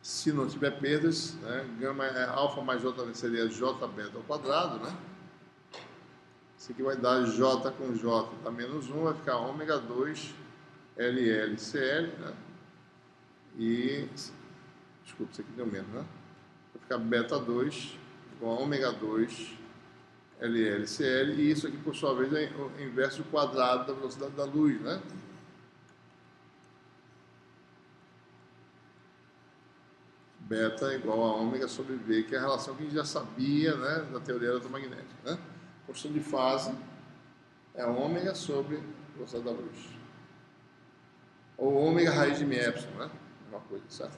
Se não tiver perdas, né? Gama é alfa mais J seria J beta ao quadrado, né? Isso aqui vai dar J com J, dá menos 1, vai ficar ômega 2 LLCL, né? E, desculpa, isso aqui deu menos, né? Vai ficar beta 2 igual a ômega 2 LLCL, e isso aqui, por sua vez, é o inverso do quadrado da velocidade da luz, né? beta é igual a ômega sobre V, que é a relação que a gente já sabia, né, da teoria eletromagnética. Né? Construção de fase é ômega sobre velocidade da luz. Ou ômega raiz de μ, né? Uma coisa, certo?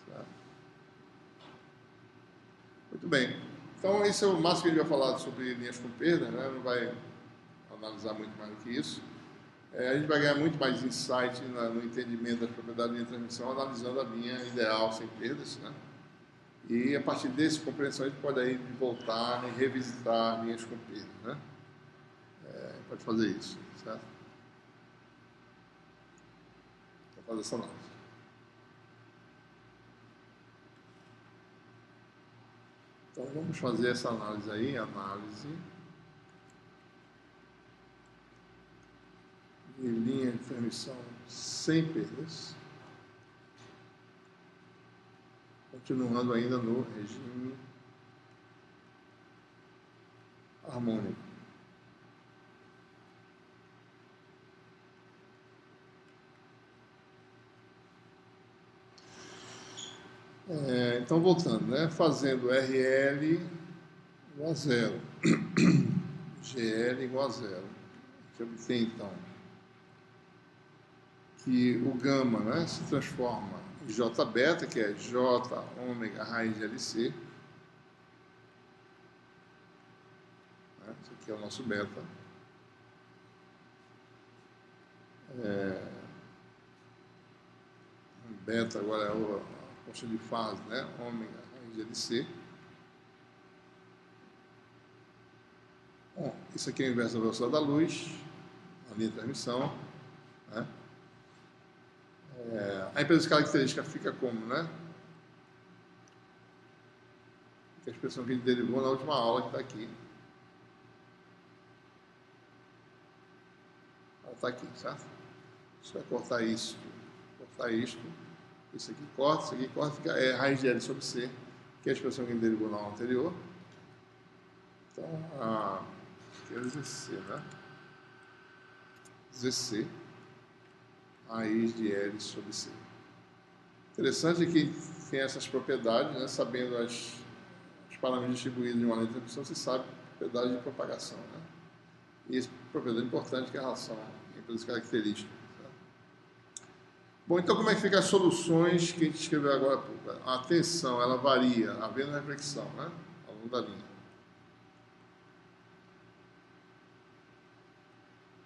Certo? Muito bem. Então, esse é o máximo que a gente vai falar sobre linhas com perda, né? Não vai analisar muito mais do que isso. A gente vai ganhar muito mais insight no entendimento das propriedades da linha de transmissão, analisando a linha ideal sem perdas, né? E a partir dessa compreensão a gente pode aí voltar e revisitar linhas com perda, né? Pode fazer isso, certo? Pode fazer essa análise. Então vamos fazer essa análise aí, análise de linha de transmissão sem perdas, continuando ainda no regime harmônico. Então voltando, né? Fazendo RL igual a zero, GL igual a zero, a gente obtém então que o gama, né, se transforma em J beta, que é J ômega raiz de LC. Né, esse aqui é o nosso beta. Beta agora é a constante de fase, né, ômega raiz de LC. Bom, isso aqui é o inverso da velocidade da luz, a linha de transmissão. Né? A empresa característica fica como, né? Que é a expressão que a gente derivou na última aula que está aqui. Ela está aqui, certo? Você vai cortar isto, isso aqui corta, fica raiz de L sobre C, que é a expressão que a gente derivou na aula anterior. Então, aqui é ZC, né? ZC, raiz de L sobre C. Interessante que tem essas propriedades, né? Sabendo os parâmetros distribuídos de uma linha de transmissão, você sabe a propriedade de propagação, né? E essa propriedade importante que é a relação entre as características. Tá? Bom, então como é que ficam as soluções que a gente escreveu agora há pouco? A tensão, ela varia, havendo reflexão, né? Ao longo da linha.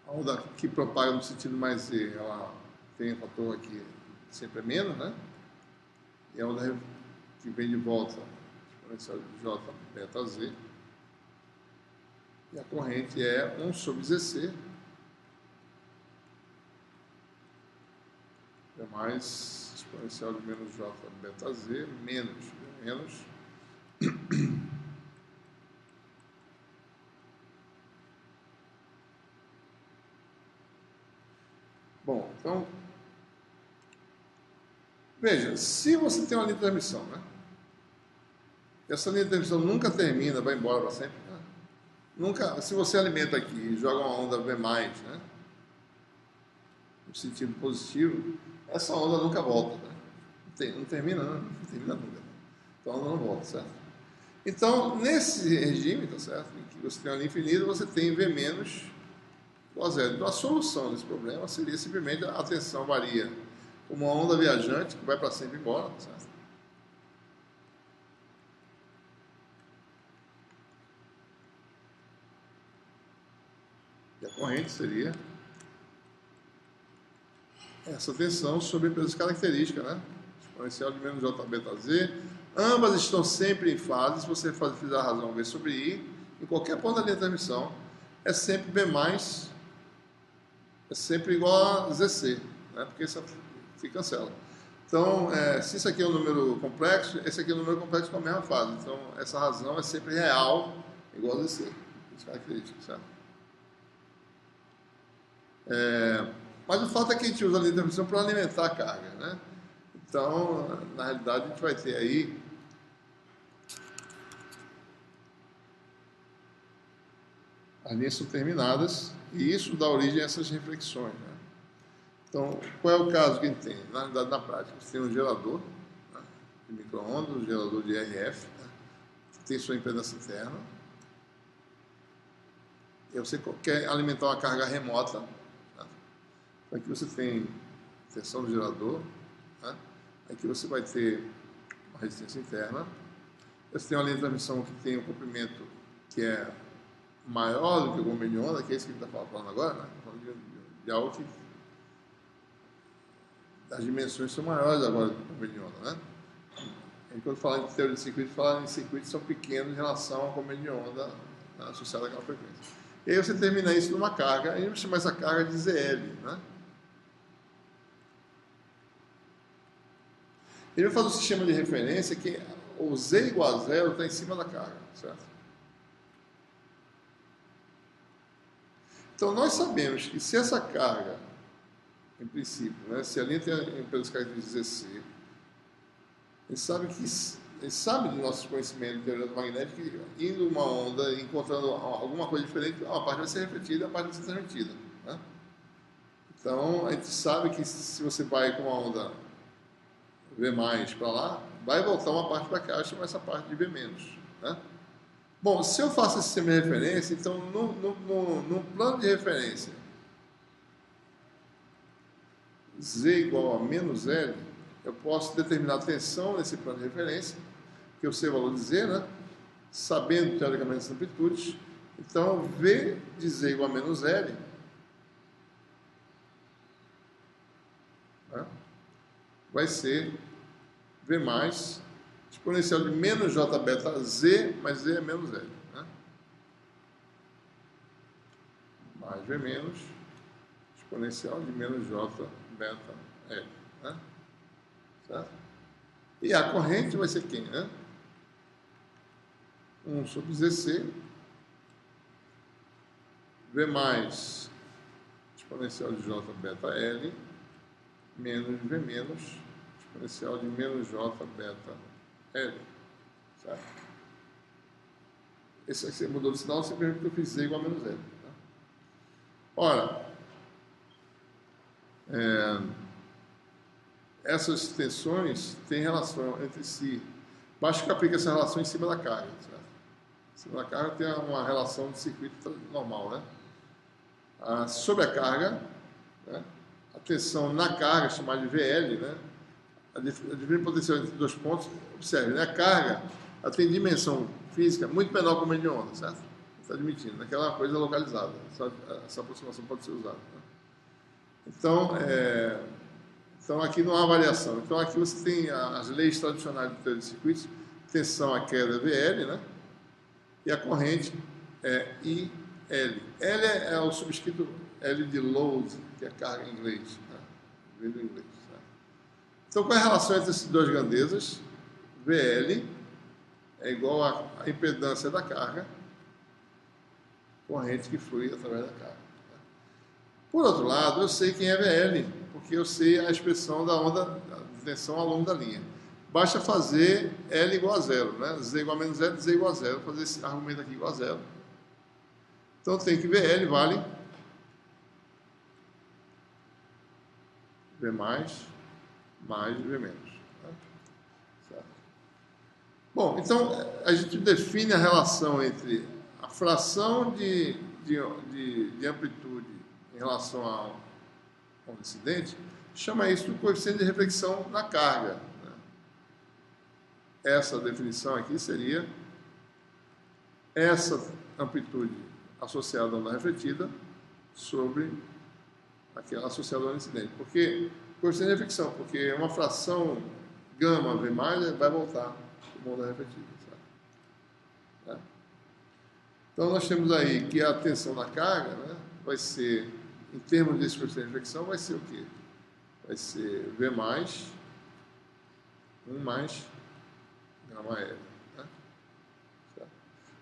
A onda que propaga no sentido mais Z, ela tem um fator aqui sempre é menos, né? E a onda que vem de volta, exponencial de J beta Z. E a corrente é 1 sobre ZC, é mais exponencial de menos J beta Z, menos. Bom, então, veja, se você tem uma linha de transmissão, né? Essa linha de transmissão nunca termina, vai embora para sempre, né? Nunca, se você alimenta aqui e joga uma onda V+, né? No sentido positivo, essa onda nunca volta, né? Não termina nunca. Então a onda não volta, certo? Então, nesse regime, tá certo? Em que você tem uma linha infinita, você tem V- igual a zero. Então a solução desse problema seria simplesmente a tensão varia como uma onda viajante que vai para sempre embora, tá certo? E a corrente seria essa tensão sobre a empresa característica, né? Exponencial de menos J beta Z. Ambas estão sempre em fase. Se você fizer a razão V sobre I, em qualquer ponto da linha de transmissão, é sempre B+, é sempre igual a ZC, né? Porque isso se cancela. Então, se isso aqui é um número complexo, esse aqui é um número complexo com a mesma fase. Então, essa razão é sempre real, igual a ZC. Isso é característica, certo? Mas o fato é que a gente usa a linha de transmissão para alimentar a carga, né? Então, na realidade, a gente vai ter aí as linhas são terminadas e isso dá origem a essas reflexões, né? Então, qual é o caso que a gente tem? Na realidade, na prática, você tem um gerador, né, de micro-ondas, um gerador de RF, né, que tem sua impedância interna. E você quer alimentar uma carga remota, né? Aqui você tem tensão do gerador, né? Aqui você vai ter uma resistência interna. Você tem uma linha de transmissão que tem um comprimento que é maior do que o comprimento de onda, que é isso que a gente está falando agora, né? Falando de algo que as dimensões são maiores agora do que o comprimento de onda, né? Enquanto falando de teoria de circuito, falando em circuitos são pequenos em relação ao comprimento de onda, né, associado àquela frequência. E aí você termina isso numa carga, e a gente vai chamar essa carga de ZL, né? Ele vai fazer um sistema de referência que o Z igual a zero está em cima da carga, certo? Então nós sabemos que se essa carga, em princípio, né, se a linha tem pelas características ZC, a gente sabe do nosso conhecimento de teoria magnética que indo uma onda, encontrando alguma coisa diferente, uma parte vai ser refletida e a parte vai ser transmitida, né? Então a gente sabe que se você vai com uma onda V mais para lá, vai voltar uma parte para cá, chama essa parte de V menos, né? Bom, se eu faço esse sistema de referência, então num plano de referência Z igual a menos L, eu posso determinar a tensão nesse plano de referência, que eu sei o valor de Z, né? Sabendo teoricamente as amplitudes. Então, V de Z igual a menos L, né, vai ser V mais exponencial de menos J beta Z, mas Z é menos L, né? Mais V menos exponencial de menos J beta L, né? Certo? E a corrente vai ser quem, né? 1 sobre ZC, V mais exponencial de J beta L, menos V menos exponencial de menos J beta L. Certo? Esse aqui mudou de sinal simplesmente porque eu fiz Z igual a menos L. Tá? Ora, essas tensões têm relação entre si. Basta que eu aplique essa relação em cima da carga. Certo? Em cima da carga tem uma relação de circuito normal, né? Sobre a carga, né, a tensão na carga, chamada de VL, né, a diferença potencial entre dois pontos, observe, né, a carga ela tem dimensão física muito menor que o meio de onda, certo? Está admitindo, naquela coisa localizada, essa aproximação pode ser usada. Né? Então, aqui não há variação. Então, aqui você tem as leis tradicionais do teoria de circuitos, tensão a queda VL, né, e a corrente é IL. L é o subscrito L de load, que é carga em inglês. Né? Vem do inglês. Né? Então, qual é a relação entre essas duas grandezas? VL é igual à impedância da carga, corrente que flui através da carga. Né? Por outro lado, eu sei quem é VL, porque eu sei a expressão da onda de tensão ao longo da linha. Basta fazer L igual a zero, né? Z igual a menos L, Z igual a zero, fazer esse argumento aqui igual a zero. Então tem que VL vale V mais V menos. Tá? Certo? Bom, então a gente define a relação entre a fração de amplitude em relação ao incidente, chama isso de coeficiente de reflexão na carga. Né? Essa definição aqui seria essa amplitude associada à onda refletida sobre aquela associada ao incidente. Porque, coeficiente de reflexão, porque uma fração gama V+, vai voltar como onda refletida. Certo? Né? Então, nós temos aí que a tensão na carga, né, vai ser, em termos desse coeficiente de reflexão, vai ser o quê? Vai ser V+, 1 mais gama L.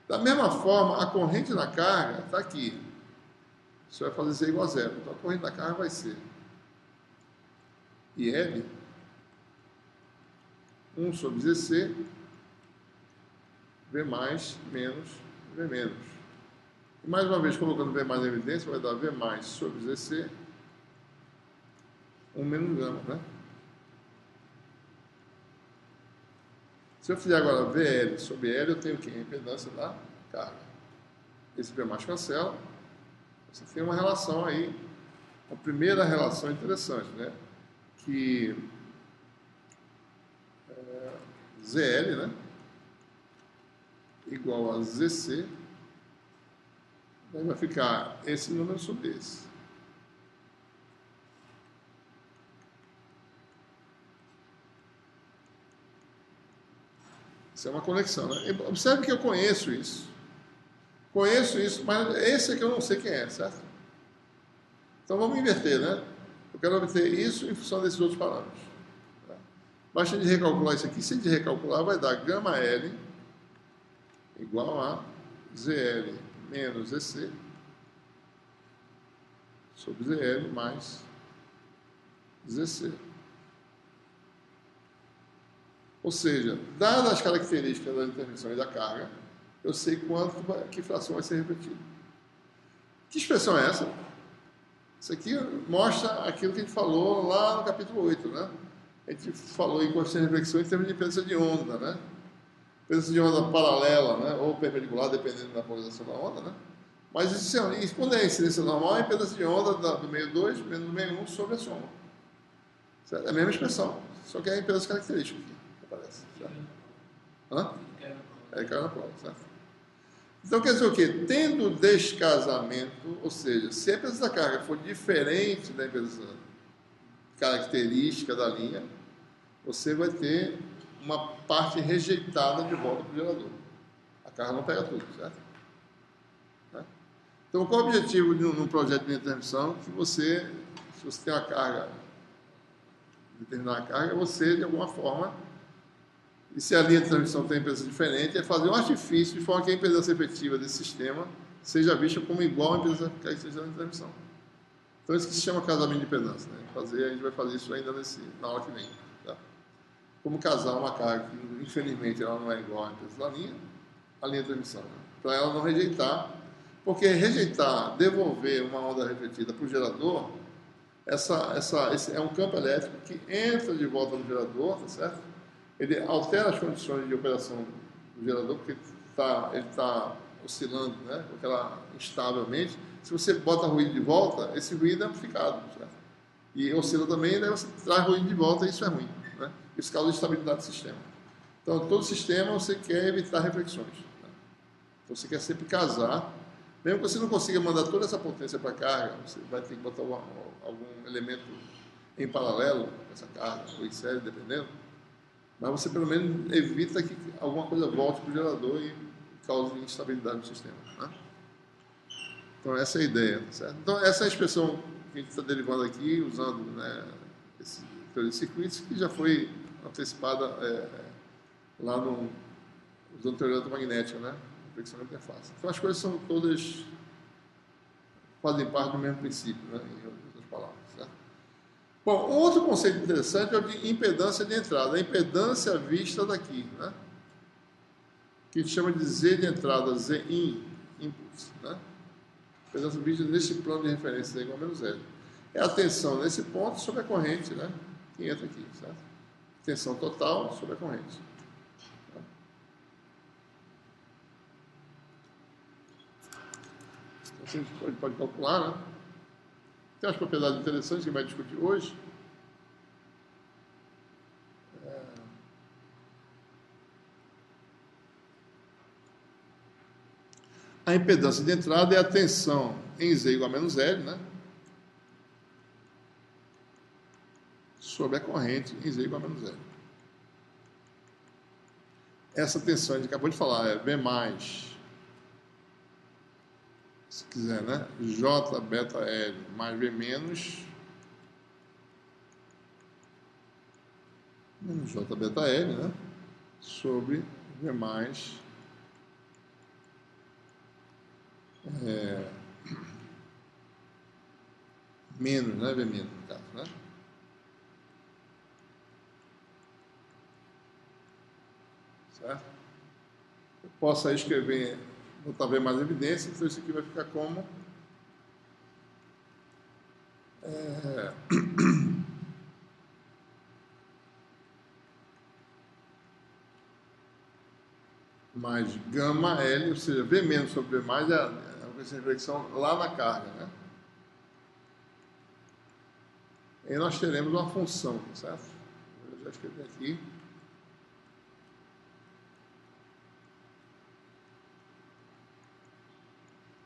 Da mesma forma, a corrente na carga está aqui. Você vai fazer Z igual a zero. Então, a corrente na carga vai ser IL 1 sobre ZC V mais menos V menos. E mais uma vez, colocando V mais em evidência, vai dar V mais sobre ZC 1 menos gama, né? Se eu fizer agora VL sobre L, eu tenho o quê? A impedância da carga. Esse V mais cancela. Você tem uma relação aí, a primeira relação interessante, né? Que ZL, né? Igual a ZC, vai ficar esse número sobre esse. Isso é uma conexão, né? Observe que eu conheço isso. Conheço isso, mas esse aqui eu não sei quem é, certo? Então vamos inverter, né? Eu quero obter isso em função desses outros parâmetros. Tá? Basta de recalcular isso aqui. Se a gente recalcular, vai dar gama L igual a ZL menos EC sobre ZL mais ZC. Ou seja, dadas as características da intervenção e da carga, eu sei que fração vai ser repetida. Que expressão é essa? Isso aqui mostra aquilo que a gente falou lá no capítulo 8, né? A gente falou em coeficiente de reflexão em termos de impedância de onda, né? Impedância de onda paralela, né? Ou perpendicular, dependendo da polarização da onda, né? Mas isso, quando é a incidência normal, é a impedância de onda do meio 2 menos do meio 1 sobre a soma. Certo? É a mesma expressão, só que é a impedância característica aqui, aparece. Certo? Hã? É, caiu na prova, certo? Então quer dizer o quê? Tendo descasamento, ou seja, se a impedância da carga for diferente da impedância característica da linha, você vai ter uma parte rejeitada de volta para o gerador. A carga não pega tudo, certo? Então, qual é o objetivo de um projeto de intervenção? Que você, se você tem uma carga, determinar a carga, você, de alguma forma, e se a linha de transmissão tem impedância diferente, é fazer um artifício de forma que a impedância efetiva desse sistema seja vista como igual à impedância característica da transmissão. Então, isso que se chama casamento de impedância. Né? A gente vai fazer isso ainda na aula que vem. Tá? Como casar uma carga que, infelizmente, ela não é igual à impedância da linha, a linha de transmissão. Né? Para ela não rejeitar, porque rejeitar, devolver uma onda refletida para o gerador, esse é um campo elétrico que entra de volta no gerador, tá certo? Ele altera as condições de operação do gerador, porque ele está oscilando, né, instavelmente. Se você bota ruído de volta, esse ruído é amplificado, certo? E oscila também, daí você traz ruído de volta e isso é ruim, né? Isso causa instabilidade do sistema. Então, todo sistema você quer evitar reflexões. Né? Então, você quer sempre casar. Mesmo que você não consiga mandar toda essa potência para a carga, você vai ter que botar algum elemento em paralelo com essa carga, ou em série, dependendo. Mas você, pelo menos, evita que alguma coisa volte para o gerador e cause instabilidade no sistema. Né? Então, essa é a ideia. Certo? Então, essa é a expressão que a gente está derivando aqui, usando, né, esse teoria de circuitos, que já foi antecipada lá usando teoria eletromagnética, né? Reflexão da interface. Então, as coisas são todas, fazem parte do mesmo princípio, né? Em outras palavras. Certo? Bom, outro conceito interessante é o de impedância de entrada. A impedância vista daqui, né? Que a gente chama de Z de entrada, Z in, impulso, né? Impedância vista nesse plano de referência, Z igual a menos L. É a tensão nesse ponto sobre a corrente, né? Que entra aqui, certo? Tensão total sobre a corrente. A gente pode calcular, né? Tem umas propriedades interessantes que a gente vai discutir hoje. A impedância de entrada é a tensão em Z igual a menos L, né? Sobre a corrente em Z igual a menos L. Essa tensão, a gente acabou de falar, é V mais, se quiser, né? J beta L mais V menos J beta L, né? Sobre V mais menos, né? V menos, no caso, né? Certo? Eu posso aí escrever, botar V mais evidência, então isso aqui vai ficar como mais gama L, ou seja, V menos sobre V mais é a coeficiente de reflexão lá na carga, né? E nós teremos uma função, certo? Eu já escrevi aqui.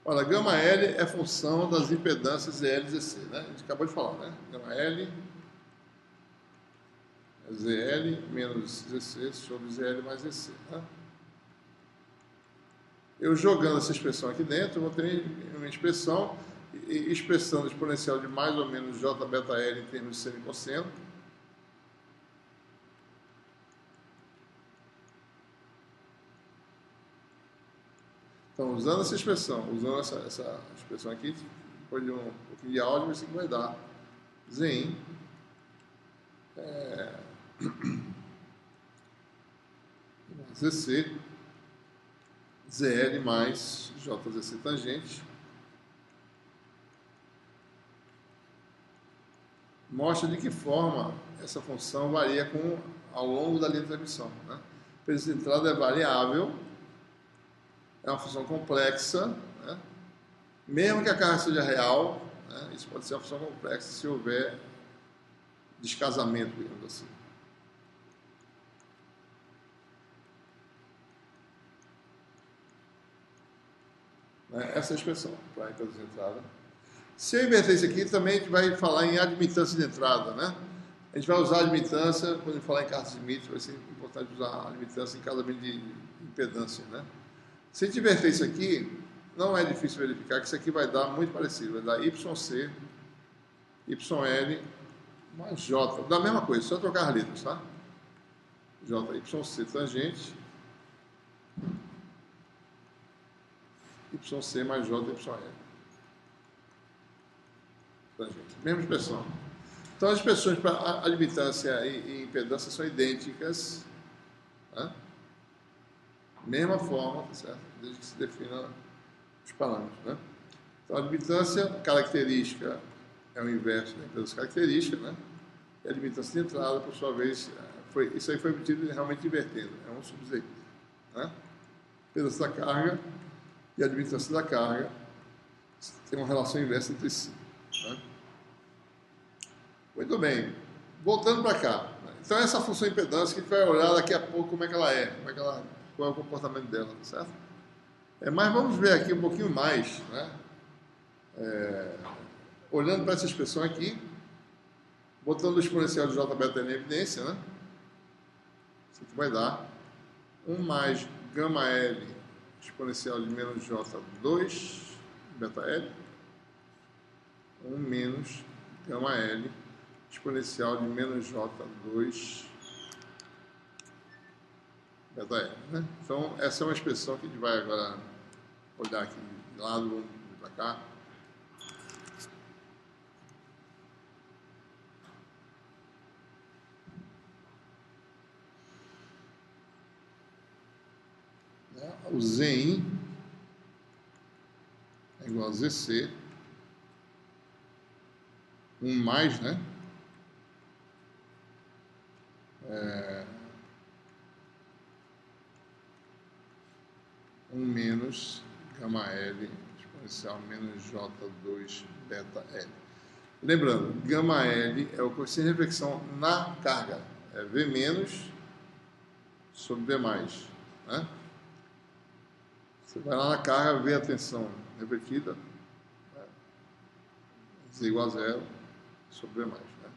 Olha, gama L é função das impedâncias ZL e ZC, né? A gente acabou de falar, né? Gama L é ZL menos ZC sobre ZL mais ZC, né? Eu jogando essa expressão aqui dentro, eu vou ter uma expressão expressando a exponencial de mais ou menos J beta L em termos de semicosseno. Então, usando essa expressão, usando essa expressão aqui, depois de um pouquinho de álgebra, isso aqui vai dar Zin ZC ZL mais JZC tangente. Mostra de que forma essa função varia ao longo da linha de transmissão, né? O peso de entrada é variável, é uma função complexa, né? Mesmo que a carga seja real, né? Isso pode ser uma função complexa se houver descasamento, digamos assim. Essa é a expressão para a impedância de entrada. Se eu inverter isso aqui, também a gente vai falar em admitância de entrada, né? A gente vai usar a admitância, quando a gente falar em Cartesian Smith, vai ser importante usar a admitância em casamento de impedância, né? Se a gente inverter isso aqui, não é difícil verificar que isso aqui vai dar muito parecido, vai dar YC, YL mais J, da mesma coisa, só trocar as letras, tá? J, YC tangente, YC mais J, YL. Tangente. Mesma expressão. Então, as expressões para admitância e impedância são idênticas, né? Mesma forma, tá certo? Desde que se defina os parâmetros, né? Então, a admitância característica é o inverso da impedância característica, né? E a admitância de entrada, por sua vez, isso aí foi obtido realmente invertendo, é 1 sobre Z, né? Impedância da carga e a admitância da carga tem uma relação inversa entre si, né? Muito bem, voltando para cá. Então, essa função impedância que a gente vai olhar daqui a pouco como é que ela é, qual é o comportamento dela, tá certo? Mas vamos ver aqui um pouquinho mais, né? Olhando para essa expressão aqui, botando o exponencial de J beta N em evidência, né? Isso aqui vai dar 1 mais gama L exponencial de menos J2 beta L, 1 menos gama L exponencial de menos J2 beta L, né? Então, essa é uma expressão que a gente vai agora olhar aqui de lado, vamos para cá. O Zin é igual a ZC, 1 mais, né? 1 menos gama L exponencial menos J2 beta L. Lembrando, gama L é o coeficiente de reflexão na carga, é V menos sobre V mais, né? Você vai lá na carga, vê a tensão refletida, né? Z igual a 0 sobre V mais, né?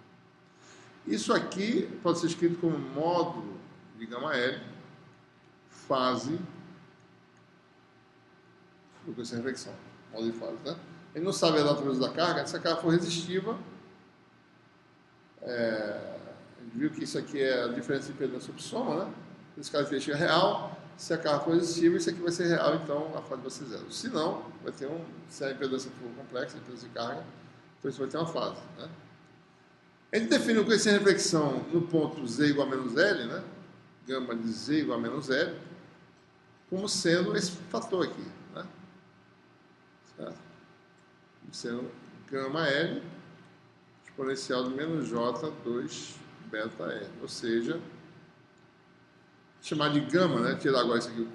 Isso aqui pode ser escrito como módulo de gama L, fase do coeficiente de reflexão, módulo de fase, né? Ele não sabe a natureza da carga, se a carga for resistiva, a gente viu que isso aqui é a diferença de impedância sobre soma, né? Essa característica é real. Se a carga for resistiva, isso aqui vai ser real, então a fase vai ser zero. Se não, vai ter se a impedância for complexa, a impedância de carga, então isso vai ter uma fase, né? A gente define o coeficiente de reflexão no ponto Z igual a menos L, né? Gama de Z igual a menos L, como sendo esse fator aqui, né? Certo? Como sendo gama L exponencial de menos J2 beta L, ou seja, chamar de gama, né? Tirar agora isso aqui.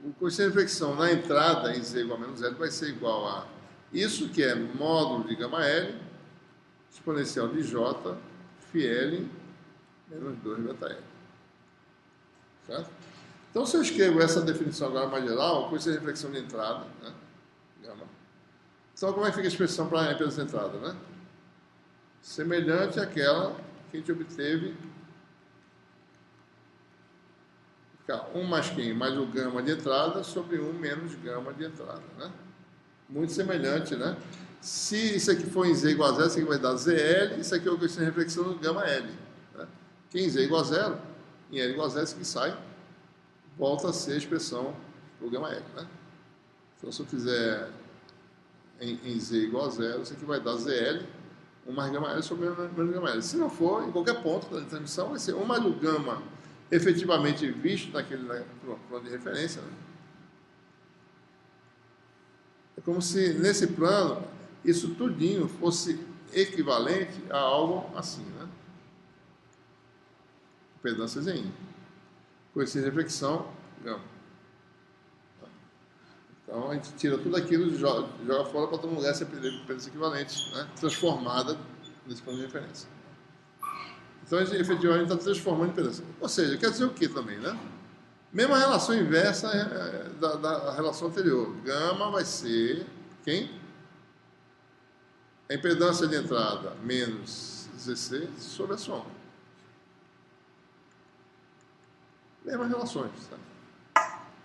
O coeficiente de reflexão na entrada em Z igual a menos L vai ser igual a isso que é módulo de gama L, exponencial de J, φL, menos 2 beta L. Certo? Então, se eu escrevo essa definição agora mais geral, coeficiente de reflexão de entrada, né? Gama. Então, como é que fica a expressão para a impedância de entrada, né? Semelhante àquela que a gente obteve, ficar 1 mais quem? Mais o gama de entrada sobre 1 menos gama de entrada, né? Muito semelhante, né? Se isso aqui for em Z igual a zero, isso aqui vai dar ZL, isso aqui é o coeficiente de reflexão do gama L, né? Que em Z igual a zero, em L igual a zero, isso aqui sai, volta a ser a expressão do gama L, né? Então, se eu fizer em Z igual a zero, isso aqui vai dar ZL, 1 mais gama L sobre menos gama L. Se não for, em qualquer ponto da transmissão, vai ser 1 mais o gama efetivamente visto naquele plano de referência, né? É como se nesse plano isso tudinho fosse equivalente a algo assim, né? Impedância Zi. Coeficiente de reflexão, gama. Então a gente tira tudo aquilo e joga fora para todo lugar essa impedância equivalente, né? Transformada nesse plano de referência. Então a gente efetivamente está transformando em impedância. Ou seja, quer dizer o que também, né? Mesma relação inversa da relação anterior. Gama vai ser quem? A impedância de entrada menos ZC sobre a soma. Mesmas relações. Tá?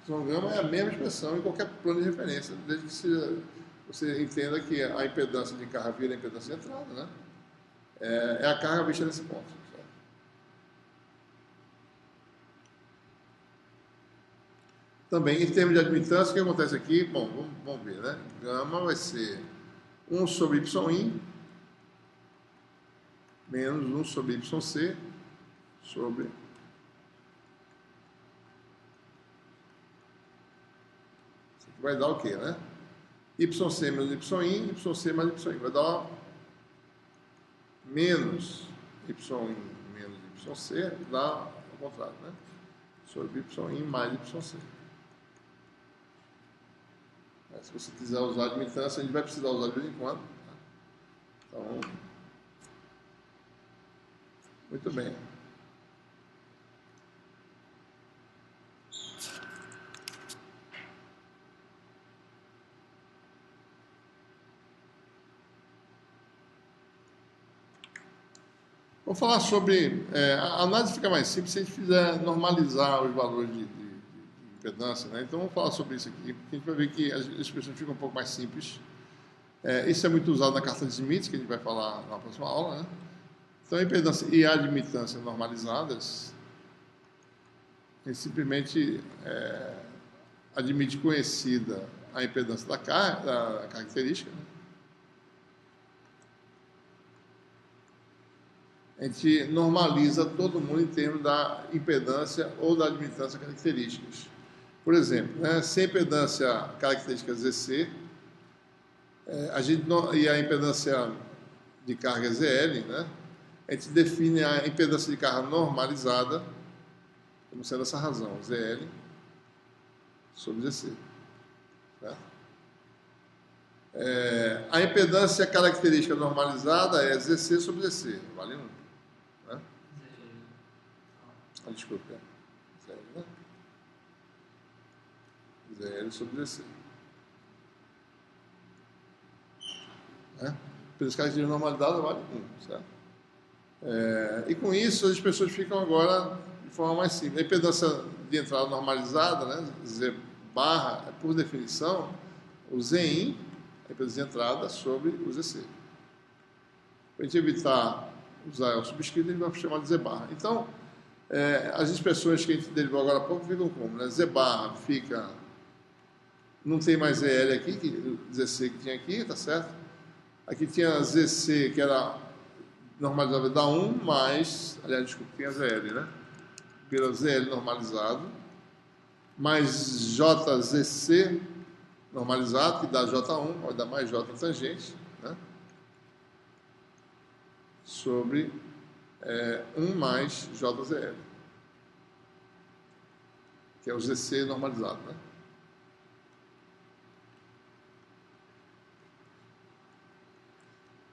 Então, gama é a mesma expressão em qualquer plano de referência, desde que você entenda que a impedância de carga vira a impedância de entrada, né? É a carga vista nesse ponto. Também, em termos de admitância, o que acontece aqui? Bom, vamos ver, né? Gama vai ser 1 sobre YI menos 1 sobre YC sobre... Isso aqui vai dar o quê, né? YC menos YI, YC mais YI. Vai dar menos YI menos YC, dá ao contrário, né? Sobre YI mais YC. Se você quiser usar a admitância, a gente vai precisar usar de vez em quando. Tá? Então, muito bem. Vamos falar sobre... a análise fica mais simples se a gente fizer normalizar os valores de impedância, né? Então, vamos falar sobre isso aqui, porque a gente vai ver que as expressões ficam um pouco mais simples. Isso é muito usado na carta de Smith, que a gente vai falar na próxima aula, né? Então, a impedância e a admitância normalizadas, a gente simplesmente admite conhecida a impedância da característica, né? A gente normaliza todo mundo em termos da impedância ou da admitância características. Por exemplo, né, se a impedância característica ZC, e a impedância de carga ZL, né, a gente define a impedância de carga normalizada como sendo essa razão, ZL sobre ZC. Certo? A impedância característica normalizada é ZC sobre ZC, vale 1. Né? Desculpa. ZL, né? ZL sobre ZC. Pelas características de normalidade vale 1, certo? E com isso as pessoas ficam agora de forma mais simples. A impedância de entrada normalizada, né, Z barra, por definição, o Zin, a impedância de entrada sobre o ZC. Para a gente evitar usar o subscrito, a gente vai chamar de Z barra. Então, as expressões que a gente derivou agora há pouco ficam como? Né? Z barra fica... Não tem mais ZL aqui, ZC que tinha aqui, tá certo? Aqui tinha ZC, que era normalizado da 1, mais... Aliás, desculpa, tinha ZL, né? Pela ZL normalizado, mais JZC normalizado, que dá J1, vai dar mais J tangente, né? Sobre 1 mais JZL. que é o ZC normalizado, né?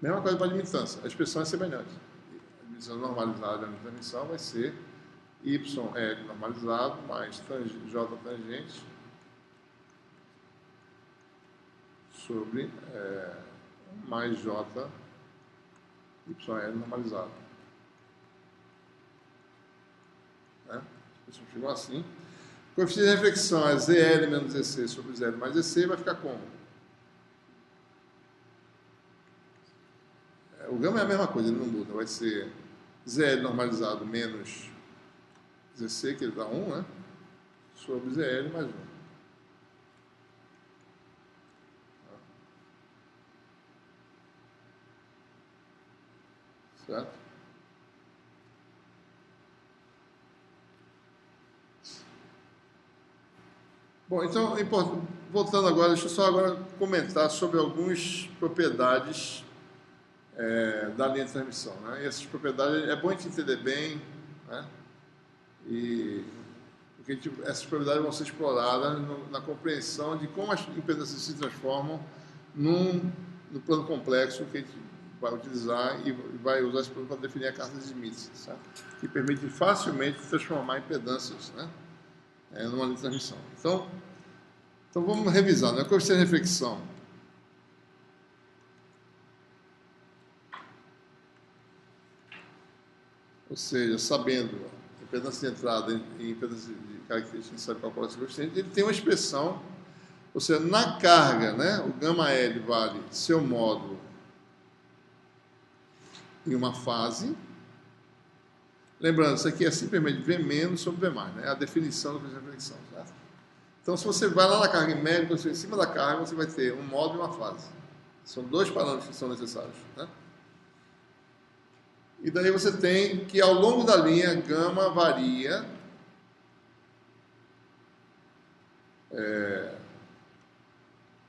Mesma coisa para a admitância, a expressão é semelhante. A admissão normalizada da admissão vai ser YL normalizado mais J tangente sobre mais J YL normalizado. Né? Isso ficou assim. O coeficiente de reflexão é ZL menos ZC sobre ZL mais ZC, vai ficar como? O gama é a mesma coisa, ele não muda. Vai ser ZL normalizado menos ZC, que ele dá 1, né? Sobre ZL mais 1. Certo? Bom, então, voltando agora, deixa eu só agora comentar sobre algumas propriedades da linha de transmissão, né? E essas propriedades é bom a gente entender bem, né? Porque essas propriedades vão ser exploradas na compreensão de como as impedâncias se transformam no plano complexo que a gente vai utilizar e vai usar esse plano para definir a carta de Smith, certo? Que permite facilmente transformar impedâncias, né? Numa linha de transmissão. Então vamos revisar, né? Coeficiente de reflexão. Ou seja, sabendo a impedância de entrada e impedância de característica, sabe calcular esse coeficiente, ele tem uma expressão, ou seja, na carga, né, o gama L vale seu módulo em uma fase. Lembrando, isso aqui é simplesmente V menos sobre V mais, né, a definição do coeficiente de reflexão, certo? Então, se você vai lá na carga em média, em cima da carga, você vai ter um módulo e uma fase. São dois parâmetros que são necessários, né? E daí você tem que ao longo da linha gama varia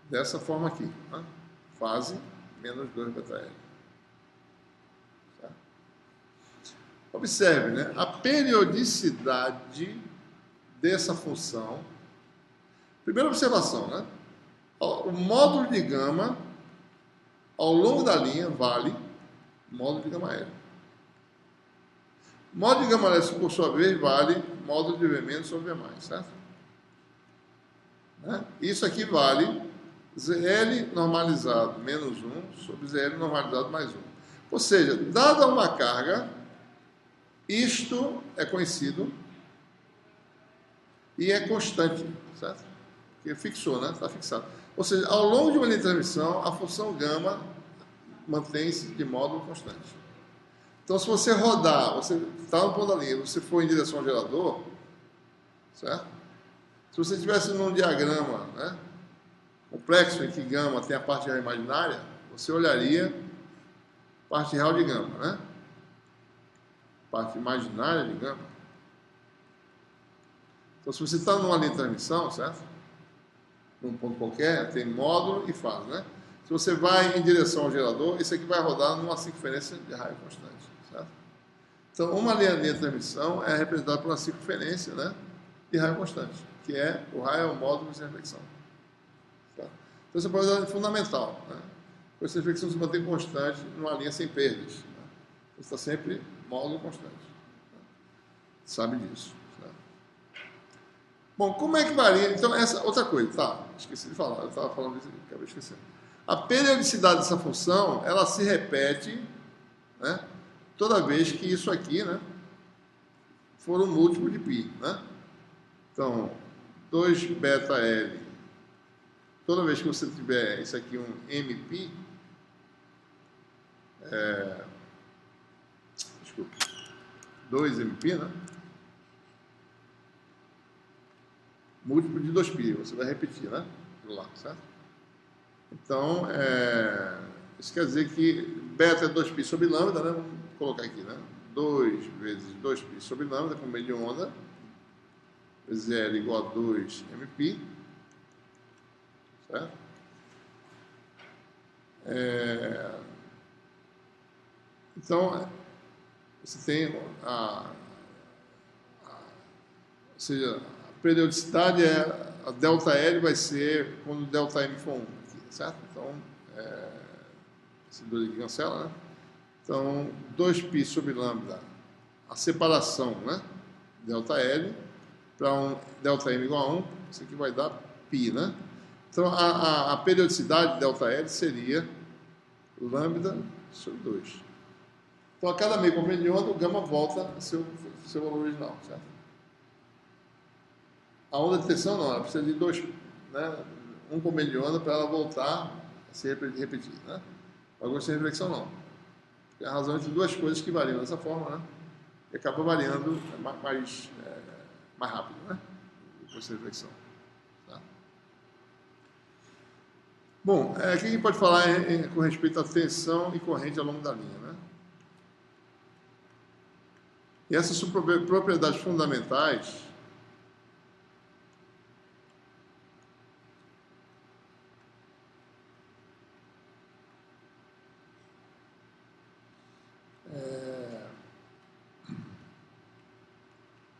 dessa forma aqui, né? Fase menos 2 beta L. Certo? Observe, né? A periodicidade dessa função. Primeira observação, né? O módulo de gama ao longo da linha vale módulo de gama L. Módulo de gama L, por sua vez, vale módulo de V menos sobre V mais, certo? Né? Isso aqui vale ZL normalizado menos 1 sobre ZL normalizado mais 1. Ou seja, dada uma carga, isto é conhecido e é constante, certo? Porque fixou, né? Está fixado. Ou seja, ao longo de uma linha de transmissão, a função gama mantém-se de módulo constante. Então, se você rodar, você está no ponto da linha, você for em direção ao gerador, certo? Se você estivesse num diagrama, né, complexo em que gama tem a parte real imaginária, você olharia parte real de gama, né? Parte imaginária de gama. Então, se você está numa linha de transmissão, certo? Num ponto qualquer, tem módulo e fase, né? Se você vai em direção ao gerador, esse aqui vai rodar numa circunferência de raio constante, certo? Então, uma linha de transmissão é representada por uma circunferência, né, de raio constante, que é o raio é o módulo de reflexão. Certo? Então, essa propriedade é fundamental, né? Essa reflexão se mantém constante numa linha sem perdas. Né? Está sempre módulo constante. Né? Sabe disso. Certo? Bom, como é que varia? Então, essa outra coisa, tá? Esqueci de falar, eu estava falando disso, acabei esquecendo. A periodicidade dessa função, ela se repete, né, toda vez que isso aqui, né, for um múltiplo de π, né? Então, 2 beta L, toda vez que você tiver isso aqui um MP, desculpa, 2 MP, né? Múltiplo de 2π, você vai repetir, né? Do lado, certo? Então, isso quer dizer que beta é 2π sobre lambda, né? Vamos colocar aqui, né? 2 vezes 2π sobre lambda, com meio de onda, vezes L igual a 2 MP, certo? Então, você tem ou seja, a periodicidade a ΔL vai ser quando o ΔM for 1, aqui, certo? Então, esse 2 aqui cancela, né? Então, 2π sobre lambda, a separação, né? ΔL, para um ΔM igual a 1, isso aqui vai dar π, né? Então, a periodicidade ΔL seria lambda sobre 2. Então, a cada meio comprimento de onda, o gama volta ao seu valor original, certo? A onda de tensão não, ela precisa de 2, né? Um comprimento de onda para ela voltar a se repetir, né? Agora, sem reflexão não. É a razão entre duas coisas que variam dessa forma, né? E acaba variando mais rápido, né? Depois da reflexão. Tá? Bom, o que a gente pode falar com respeito à tensão e corrente ao longo da linha, né? E essas são propriedades fundamentais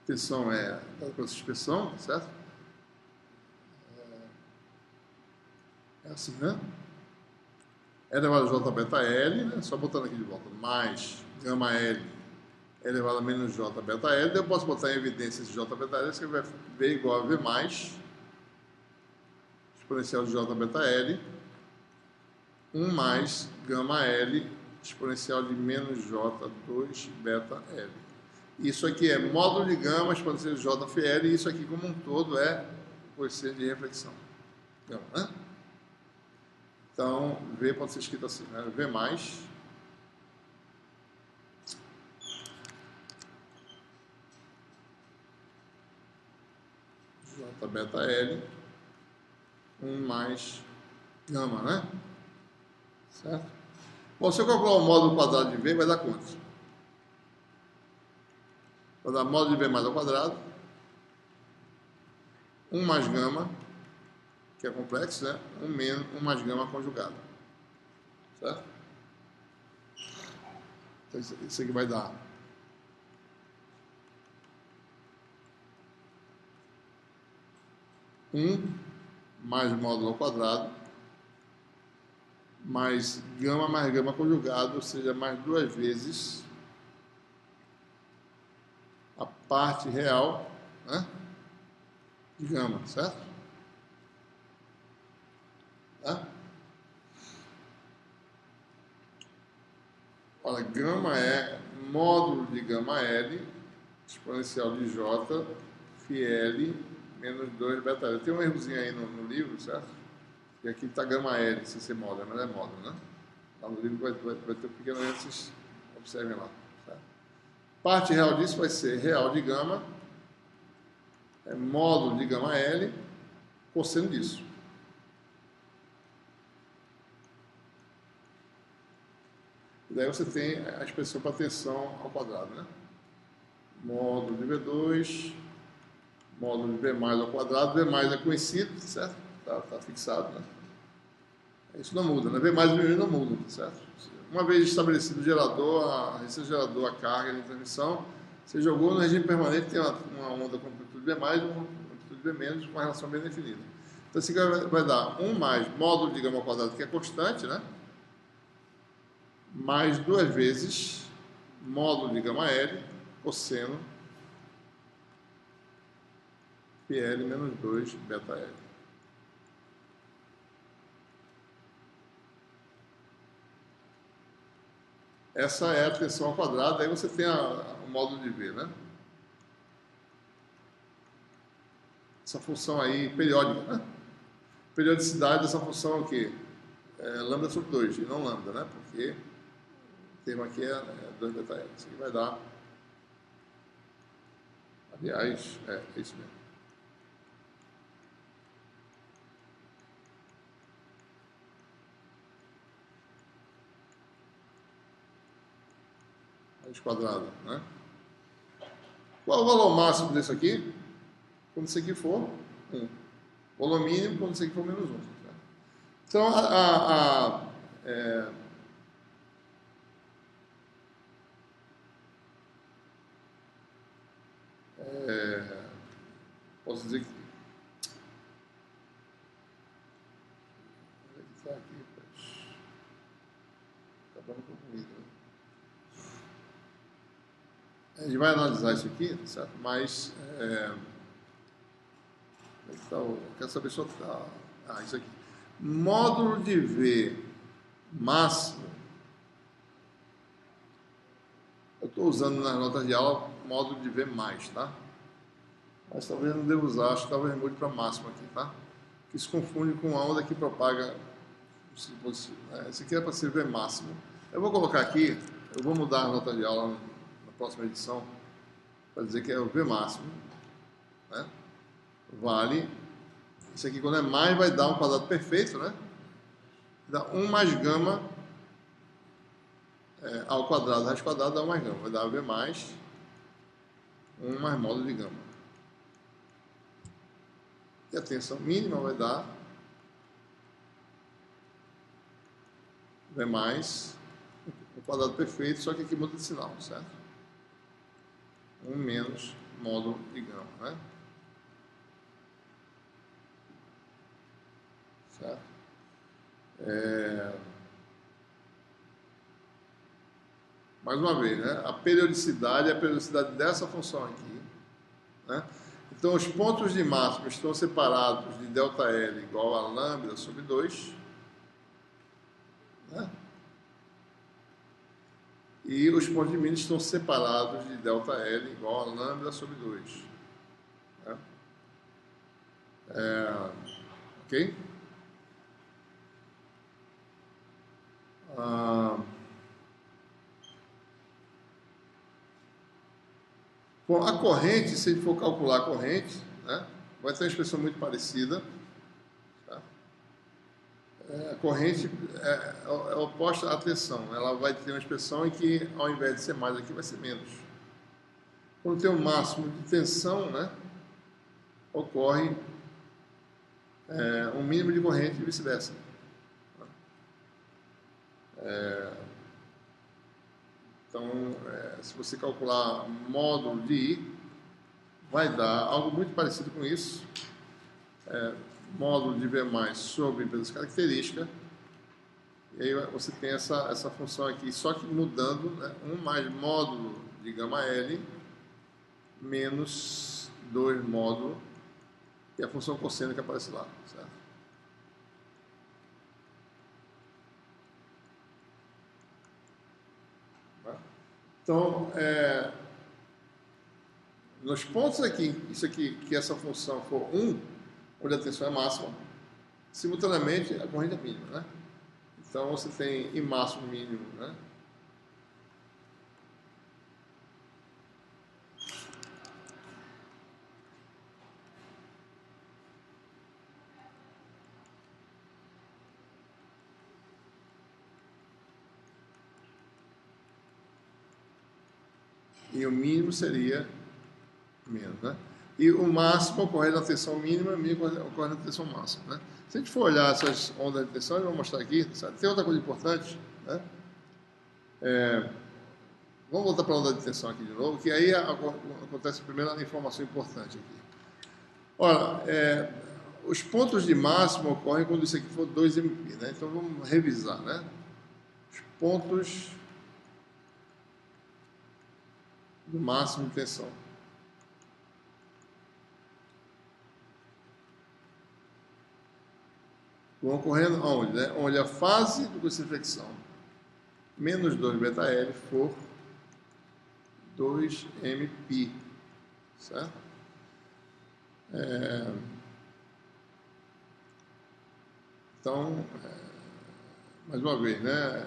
tensão é dada pela suspensão, certo? É assim, né? É elevado a J beta L, né? Só botando aqui de volta, mais gama L é elevado a menos J beta L. Daí eu posso botar em evidência esse J beta L, você vai ver igual a V mais exponencial de J beta L, 1 mais gama L exponencial de menos J2 beta L. Isso aqui é módulo de gama exponencial de JFL, e isso aqui como um todo é o coeficiente de reflexão. Gama, né? Então, V pode ser escrito assim, né? V mais J beta L, 1 mais gama, né? Certo? Bom, se eu calcular o módulo quadrado de V, vai dar quanto? Vai dar módulo de V mais ao quadrado, 1 mais gama, que é complexo, né? 1 mais gama conjugado. Certo? Então, isso aqui vai dar 1 mais módulo ao quadrado, mais gama conjugado, ou seja, mais 2 vezes a parte real, né, de gama, certo? Tá? Olha, gama é módulo de gama L, exponencial de J, φ L, menos 2 beta L. Tem um errozinho aí no livro, certo? E aqui está gama L, sem ser módulo, mas é módulo, né? Lá no livro vai ter um pequeno erro, vocês observem lá. Certo? Parte real disso vai ser real de gama, módulo de gama L, cosseno disso. E daí você tem a expressão para tensão ao quadrado, né? Módulo de V2, módulo de V mais ao quadrado. V mais é conhecido, certo? Tá fixado, né? Isso não muda, né? V mais e V não mudam, certo? Uma vez estabelecido o gerador, a resistência do gerador, a carga de transmissão, você jogou no regime permanente, tem uma onda com amplitude V mais e uma amplitude V menos, com uma relação bem definida. Então, isso aqui vai dar 1 mais módulo de gama ao quadrado, que é constante, né? Mais 2 vezes módulo de gama L, cosseno, πL menos 2 beta L. Essa é a tensão ao quadrado, aí você tem o módulo de V, né? Essa função aí periódica, né? Periodicidade dessa função é o quê? Lambda sobre 2, e não lambda, né? Porque o termo aqui é 2 beta L. Isso aqui vai dar... Aliás, é isso mesmo. Raiz quadrada, né? Qual o valor máximo desse aqui? Quando isso aqui for 1. Valor mínimo quando isso aqui for menos 1. Certo? Então, posso dizer que está aqui, acabando com comigo. A gente vai analisar isso aqui, certo? Mas quero saber só isso aqui. Módulo de V máximo. Eu estou usando nas notas de aula módulo de V mais, tá? Mas talvez eu não devo usar, acho que talvez mude para máximo aqui, tá? Que se confunde com a onda que propaga. Esse aqui é para ser V máximo. Eu vou colocar aqui, eu vou mudar a nota de aula na próxima edição, para dizer que é o V máximo, né? Vale. Isso aqui, quando é mais, vai dar um quadrado perfeito, né? Dá 1 mais gama ao quadrado, raiz quadrada dá 1 mais gama. Vai dar V mais 1 mais módulo de gama. E a tensão mínima vai dar V mais um quadrado perfeito, só que aqui muda de sinal, certo? 1 menos módulo de gama, né? Certo? Mais uma vez, né? A periodicidade é a periodicidade dessa função aqui, né? Então, os pontos de máximo estão separados de ΔL igual a lambda sobre 2, né? E os pontos de mínimo estão separados de ΔL igual a lambda sobre 2. Né? Ok? Bom, a corrente, se a gente for calcular a corrente, né, vai ter uma expressão muito parecida. Tá? A corrente é oposta à tensão. Ela vai ter uma expressão em que, ao invés de ser mais aqui, vai ser menos. Quando tem um máximo de tensão, né, ocorre um mínimo de corrente e vice-versa. Então, se você calcular módulo de I, vai dar algo muito parecido com isso. Módulo de V mais sobre pelas características. E aí você tem essa função aqui, só que mudando, né, 1 mais módulo de gama L menos 2 módulo, e a função cosseno que aparece lá, certo? Então, nos pontos aqui, isso aqui, que essa função for 1, onde a tensão é máxima, simultaneamente a corrente é mínima, né? Então você tem I máximo mínimo, né? E o mínimo seria menos, né? E o máximo ocorre na tensão mínima, o mínimo ocorre na tensão máxima, né? Se a gente for olhar essas ondas de tensão, eu vou mostrar aqui, sabe? Tem outra coisa importante, né? Vamos voltar para a onda de tensão aqui de novo, que aí acontece a primeira informação importante aqui. Ora, os pontos de máximo ocorrem quando isso aqui for 2 MP, né? Então vamos revisar, né? Os pontos do máximo de tensão. Vão ocorrendo onde, né? Onde a fase do coeficiente de fricção menos 2 ΔL for 2 MP, certo? Então, mais uma vez, né?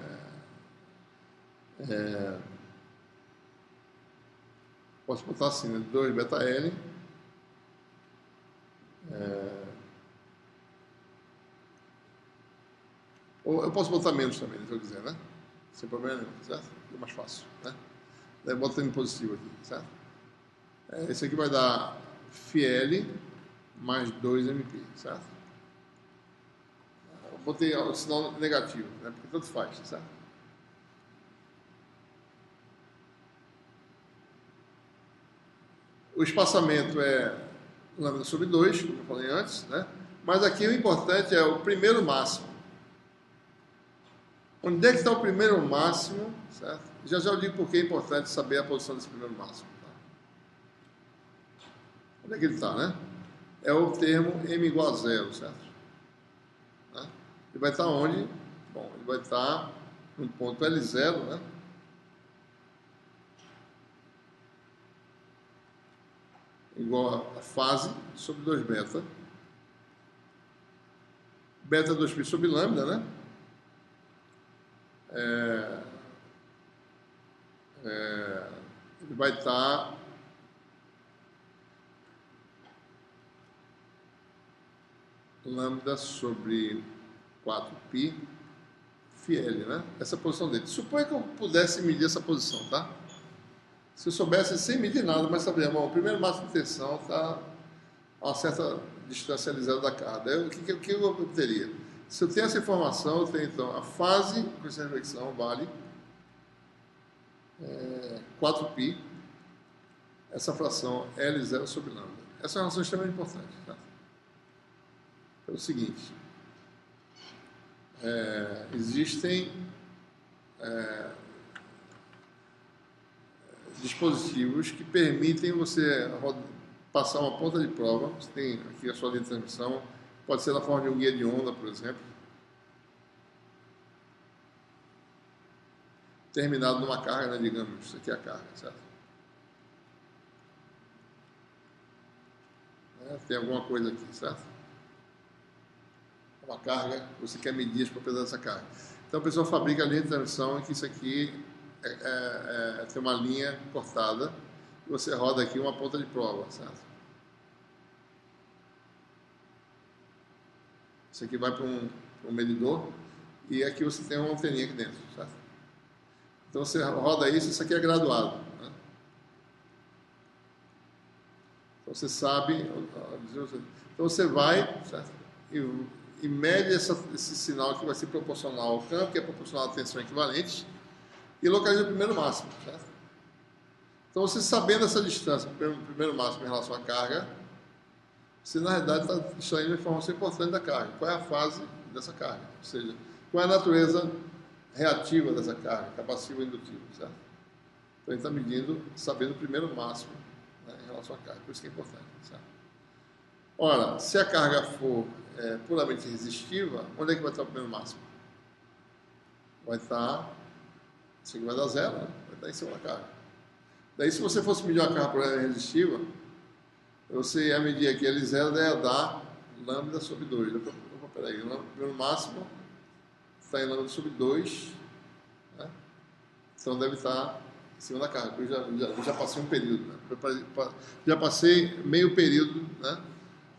Posso botar assim, né? 2 ΔL ou eu posso botar menos também, se eu quiser, né? Sem problema nenhum, certo? É mais fácil, né? Daí bota em positivo aqui, certo? Esse aqui vai dar FL mais 2 MP, certo? Eu botei o sinal negativo, né? Porque tanto faz, certo? O espaçamento é lambda sobre 2, como eu falei antes, né? Mas aqui o importante é o primeiro máximo. Onde é que está o primeiro máximo, certo? Já eu digo porque é importante saber a posição desse primeiro máximo. Tá? Onde é que ele está, né? É o termo m igual a 0, certo? Né? Ele vai estar onde? Bom, ele vai estar no ponto L0, né? Igual a fase sobre 2 beta. Beta 2π sobre lambda, né? Ele vai estar lambda sobre 4π φl, né? Essa posição dele. Suponha que eu pudesse medir essa posição, tá? Se eu soubesse sem medir nada, mas saberia, bom, o primeiro máximo de tensão está a uma certa distância L0 da carga. Daí, o que eu obteria? Se eu tenho essa informação, eu tenho então a fase com essa reflexão vale 4π, essa fração L0 sobre lambda. Essa é uma relação extremamente importante. Tá? É o seguinte, existem dispositivos que permitem você passar uma ponta de prova. Você tem aqui a sua linha de transmissão, pode ser na forma de um guia de onda, por exemplo, terminado numa carga, né, digamos, isso aqui é a carga, certo? Tem alguma coisa aqui, certo? Uma carga, você quer medir as propriedades dessa carga. Então a pessoa fabrica a linha de transmissão em que isso aqui tem uma linha cortada e você roda aqui uma ponta de prova, certo? Isso aqui vai para um medidor e aqui você tem uma anteninha aqui dentro, certo? Então você roda isso aqui é graduado, né? Então você sabe, então você vai, certo? E mede esse sinal que vai ser proporcional ao campo, que é proporcional à tensão equivalente, e localiza o primeiro máximo, certo? Então você sabendo essa distância, o primeiro máximo em relação à carga, você na realidade está extraindo uma informação importante da carga. Qual é a fase dessa carga? Ou seja, qual é a natureza reativa dessa carga, capacitiva ou indutiva, certo? Então ele está medindo, sabendo o primeiro máximo, né, em relação à carga, por isso que é importante, certo? Ora, se a carga for puramente resistiva, onde é que vai estar o primeiro máximo? Vai estar, isso aqui vai dar 0, né? Vai estar em cima da carga. Daí se você fosse medir uma carga puramente resistiva, você ia medir aqui L0, daí ia dar lambda sobre 2. Peraí, o primeiro máximo está em lambda sobre 2, né? Então deve estar em cima da carga. Eu já passei um período, né? Já passei meio período, né?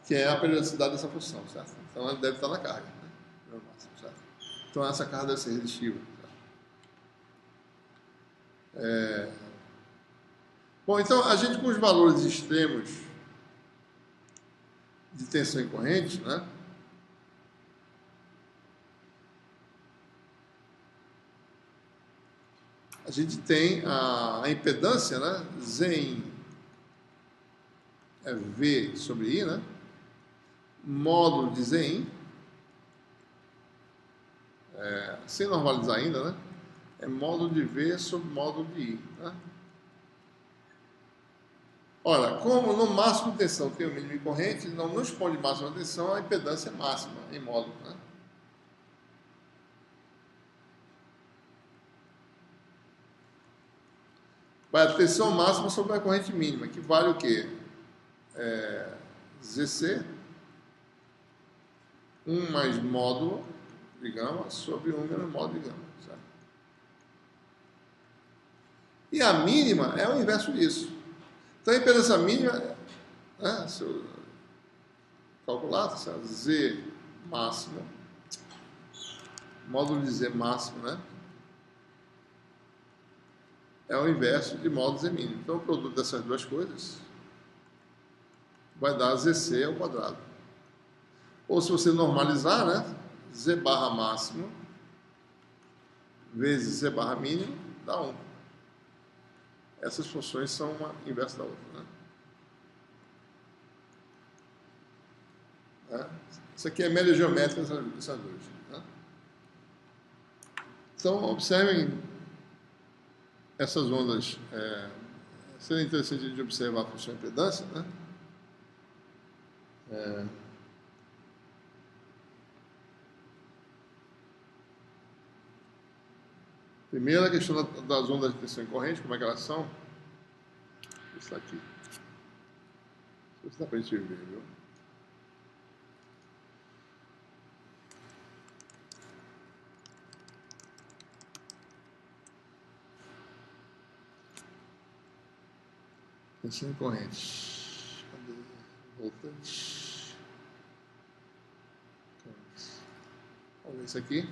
Que é a periodicidade dessa função, certo? Então ela deve estar na carga, né? Primeiro máximo, certo? Então essa carga deve ser resistiva. Bom, então a gente com os valores extremos de tensão em corrente, né? A gente tem a impedância, né? Z é V sobre I, né? Módulo de Zin, sem normalizar ainda, né? É módulo de V sobre módulo de I, né? Ora, como no máximo de tensão tem o mínimo de corrente, não nos põe de máxima tensão, a impedância é máxima em módulo, né? Vai a tensão máxima sobre a corrente mínima, que vale o quê? ZC, 1 mais módulo de gama sobre 1 menos módulo de gama, certo? E a mínima é o inverso disso. Então a impedância mínima, né, se eu calcular, certo? Z máximo, módulo de Z máximo, né? É o inverso de módulo Z mínimo. Então o produto dessas duas coisas vai dar ZC ao quadrado. Ou se você normalizar, né? Z barra máximo vezes Z barra mínimo dá 1. Essas funções são uma inversa da outra, né? Né? Isso aqui é média geométrica dessas duas. Né? Então, observem essas ondas. Seria interessante de observar a função de impedância. Né? Primeiro, a questão das ondas de tensão em corrente, como é que elas são. Isso aqui. Isso dá para a gente ver, viu? Tensão em corrente. Cadê? Voltante. Vamos ver isso aqui.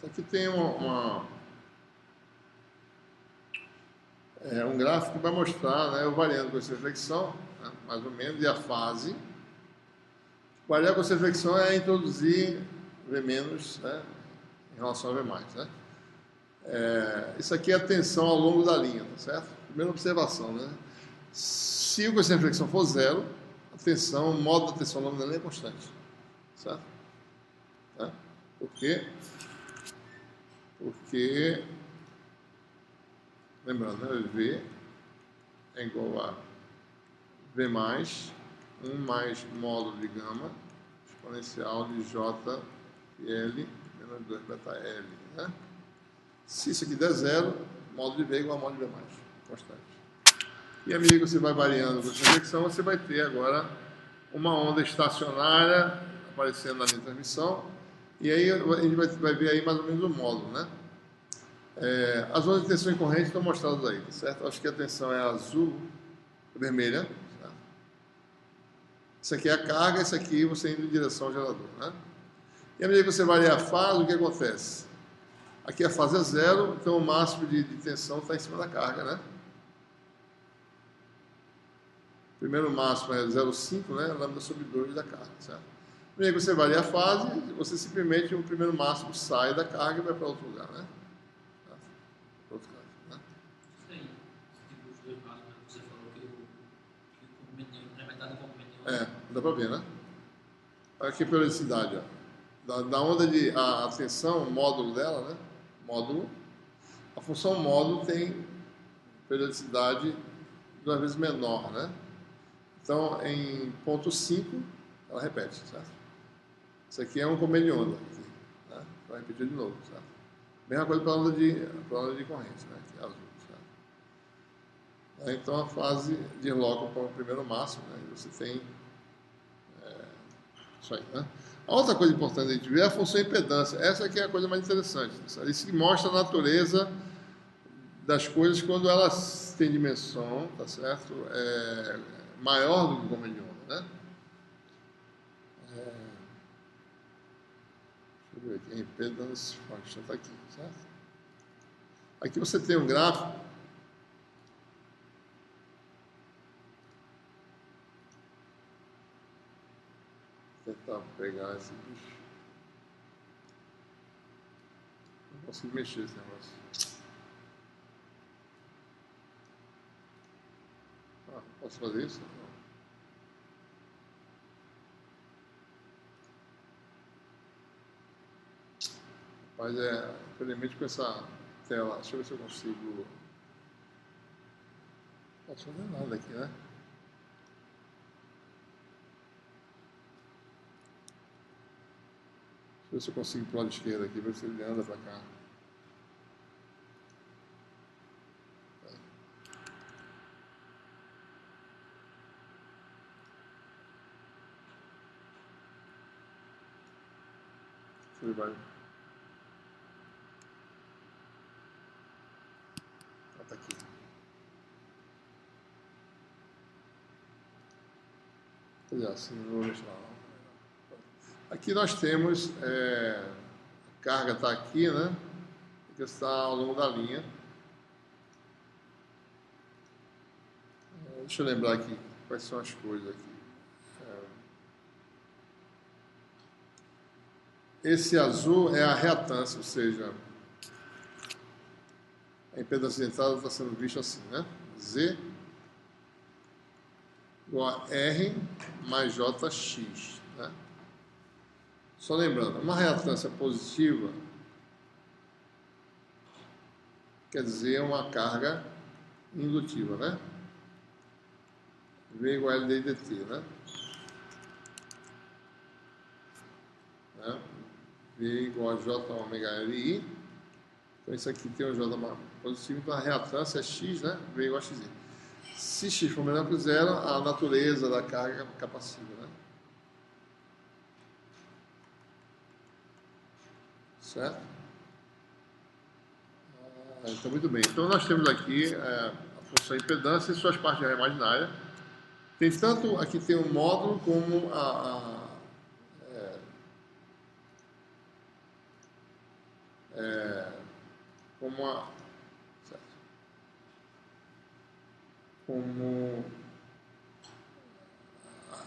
Aqui tem um gráfico que vai mostrar, né, o variando com essa reflexão, né, mais ou menos, e a fase. Variar com essa reflexão é introduzir V menos, né, em relação a V mais. Né? Isso aqui é a tensão ao longo da linha, tá certo? Primeira observação, né? Se o coeficiente de reflexão for zero, a tensão, o modo da tensão ao longo da linha é constante, certo? Tá? Por quê? Porque, lembrando, né, V é igual a V mais 1 mais módulo de gama exponencial de J L menos 2 beta L. Né? Se isso aqui der zero, módulo de V é igual a módulo de V mais, constante. E à medida que você vai variando com essa reflexão, você vai ter agora uma onda estacionária aparecendo na linha de transmissão. E aí a gente vai ver aí mais ou menos o módulo, né? As ondas de tensão em corrente estão mostradas aí, certo? Acho que a tensão é azul, vermelha. Certo? Isso aqui é a carga, isso aqui você indo em direção ao gerador, né? E à medida que você varia a fase, o que acontece? Aqui a fase é zero, então o máximo de tensão está em cima da carga, né? O primeiro máximo é 0,5, né? Lambda sobre 2 da carga, certo? À medida que você varia a fase, você simplesmente, o primeiro máximo sai da carga e vai para outro lugar, né? Outro caso, né? Isso aí, tipo, os dois máximos que você falou que o comprimento é metade do comprimento. Dá para ver, né? Olha aqui a periodicidade, ó. Da onda de a tensão, o módulo dela, né? Módulo. A função módulo tem periodicidade 2 vezes menor, né? Então, em ponto 5, ela repete, certo? Isso aqui é um comprimento de onda, aqui, né? Vai repetir de novo, certo? Mesma coisa para a onda de corrente, né? Que é azul, certo? Então, a fase desloca para o primeiro máximo, né? E você tem isso aí, né? A outra coisa importante a gente ver é a função impedância. Essa aqui é a coisa mais interessante. Isso mostra a natureza das coisas quando elas têm dimensão, tá certo? Maior do que o comprimento de onda, né? Deixa eu ver aqui, a impedance function está aqui, certo? Aqui você tem um gráfico. Vou tentar pegar esse bicho. Não consigo mexer esse negócio. Posso fazer isso? Não. Mas infelizmente com essa tela, deixa eu ver se eu consigo. Não posso fazer nada aqui, né? Deixa eu ver se eu consigo ir para o lado esquerdo aqui, ver se ele anda para cá. Ele vai. Está aqui. Quer dizer, assim, não vou mexer lá. Aqui nós temos, a carga está aqui, né? Que está ao longo da linha. Deixa eu lembrar aqui quais são as coisas aqui. esse azul é a reatância, ou seja, a impedância de entrada está sendo vista assim, né? Z igual a R mais JX, né? Só lembrando, uma reatância positiva quer dizer uma carga indutiva, né? V igual a LD dt, né? V igual a J ômega LI. Então isso aqui tem o J positivo, então a reatância é X, né? V igual a XI. Se X for menor que zero, a natureza da carga é capacitiva, né? Certo? Então, muito bem. Então, nós temos aqui a função impedância e suas partes imaginárias. Tem tanto, aqui tem um módulo como certo? Como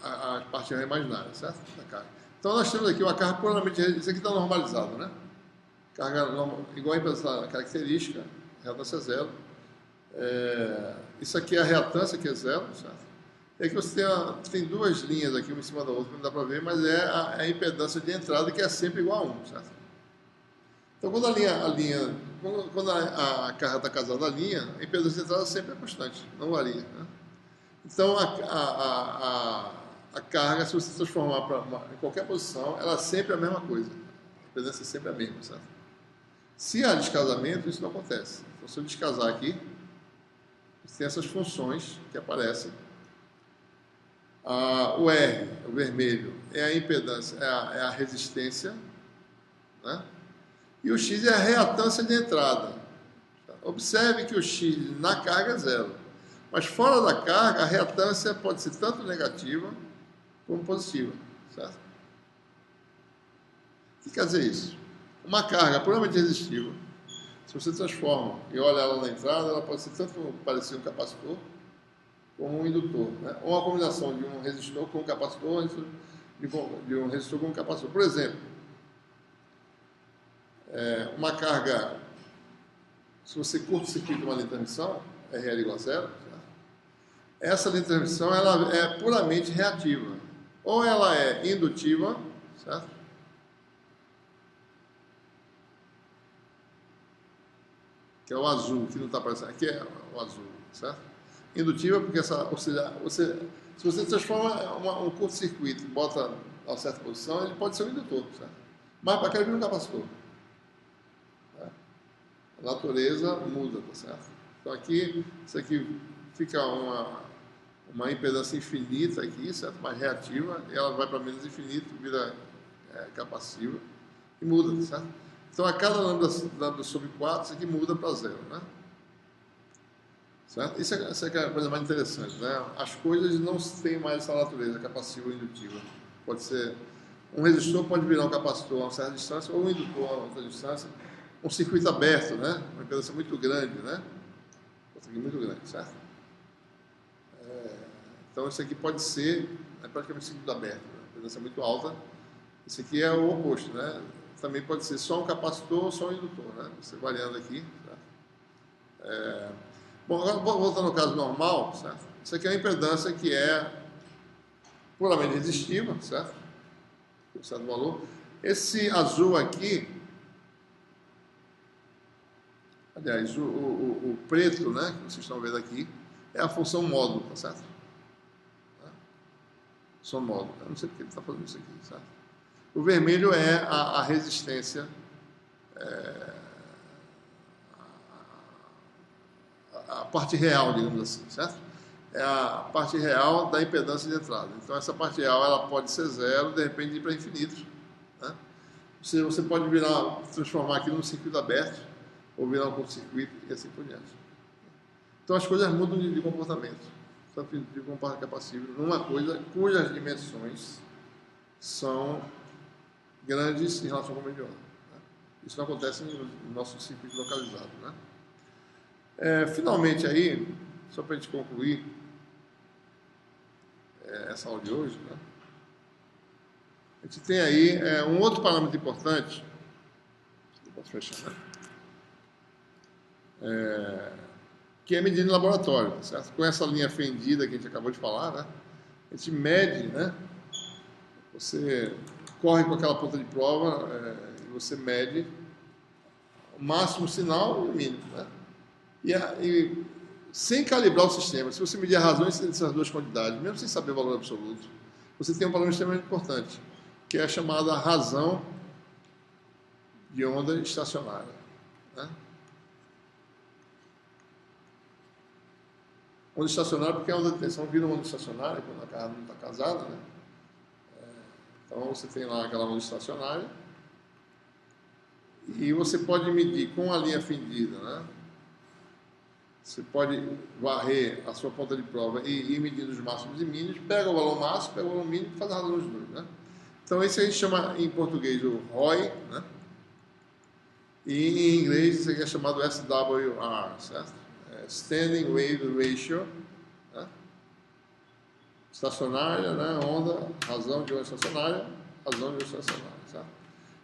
a parte imaginária, certo? Da carga. Então, nós temos aqui uma carga puramente, isso aqui está normalizado, né? Carga igual a impedância característica, reatância zero. Isso aqui é a reatância, que é zero, certo? E aqui você tem duas linhas aqui, uma em cima da outra, não dá para ver, mas é a impedância de entrada, que é sempre igual a 1, certo? Então, quando quando a carga está casada à linha, a impedância de entrada sempre é constante, não varia, né? Então, a carga, se você transformar em qualquer posição, ela é sempre a mesma coisa. A impedância é sempre a mesma, certo? Se há descasamento, isso não acontece. Então, se eu descasar aqui, tem essas funções que aparecem. O R, o vermelho, é a impedância, é a resistência, né? E o X é a reatância de entrada. Observe que o X na carga é zero. Mas fora da carga, a reatância pode ser tanto negativa como positiva, certo? O que quer dizer isso? Uma carga puramente resistiva, se você transforma e olha ela na entrada, ela pode ser tanto parecer um capacitor como um indutor, né? Ou uma combinação de um resistor com um capacitor, de um resistor com um capacitor. Por exemplo, uma carga, se você curto-circuita uma linha de transmissão, RL igual a zero, certo? Essa linha de transmissão ela é puramente reativa. Ou ela é indutiva, certo? Que é o azul, que não está aparecendo. Aqui é o azul, certo? Indutiva, porque ou seja, se você transforma um curto-circuito e bota a certa posição, ele pode ser um indutor, certo? Mas para cá ele vira um capacitor. Tá? A natureza muda, tá certo? Então aqui, isso aqui fica uma impedância infinita aqui, certo? Mais reativa, e ela vai para menos infinito, vira capacitiva e muda, tá certo? Então a cada lambda sobre 4, isso aqui muda para zero, né? Certo? Isso é a coisa mais interessante, né? As coisas não têm mais essa natureza capacitiva ou indutiva. Pode ser um resistor pode virar um capacitor a uma certa distância ou um indutor a outra distância. Um circuito aberto, né? Uma impedância muito grande, né? Outra aqui muito grande, certo? Então isso aqui pode ser praticamente circuito aberto, né? Impedância muito alta. Isso aqui é o oposto, né? Também pode ser só um capacitor ou só um indutor, né? Você variando aqui, certo? Bom, agora voltando ao caso normal, certo? Isso aqui é uma impedância que é puramente resistiva, certo? Com certo valor. Esse azul aqui, aliás, o preto, né, que vocês estão vendo aqui, é a função módulo, tá certo? Função módulo. Eu não sei porque ele está fazendo isso aqui, certo? O vermelho é a resistência, a parte real, digamos assim, certo? É a parte real da impedância de entrada. Então, essa parte real ela pode ser zero, de repente ir para infinito, né? Você pode transformar aquilo num circuito aberto, ou virar um curto-circuito e assim por diante. Então, as coisas mudam de comportamento, tanto de comportamento capacivo, numa coisa cujas dimensões são grandes em relação ao mediano, né? Isso não acontece no nosso circuito localizado, né? Finalmente aí, só para a gente concluir essa aula de hoje, né? A gente tem aí um outro parâmetro importante, eu posso fechar, né? Que é medida em laboratório, certo? Com essa linha fendida que a gente acabou de falar, né? A gente mede, né? Você corre com aquela ponta de prova e você mede o máximo sinal e o mínimo, né? E sem calibrar o sistema, se você medir a razão dessas duas quantidades, mesmo sem saber o valor absoluto, você tem um parâmetro extremamente importante, que é a chamada razão de onda estacionária, né? Onda estacionária, porque a onda de tensão vira uma onda estacionária quando a casa não está casada, né? Então você tem lá aquela onda estacionária e você pode medir com a linha fendida, né? Você pode varrer a sua ponta de prova e ir medindo os máximos e mínimos, pega o valor máximo, pega o valor mínimo e faz a razão dos dois, né? Então esse a gente chama em português o ROI, né? E em inglês isso aqui é chamado SWR, certo? Standing Wave Ratio, né? Estacionária, né? Onda, razão de onda estacionária, razão de onda estacionária, certo?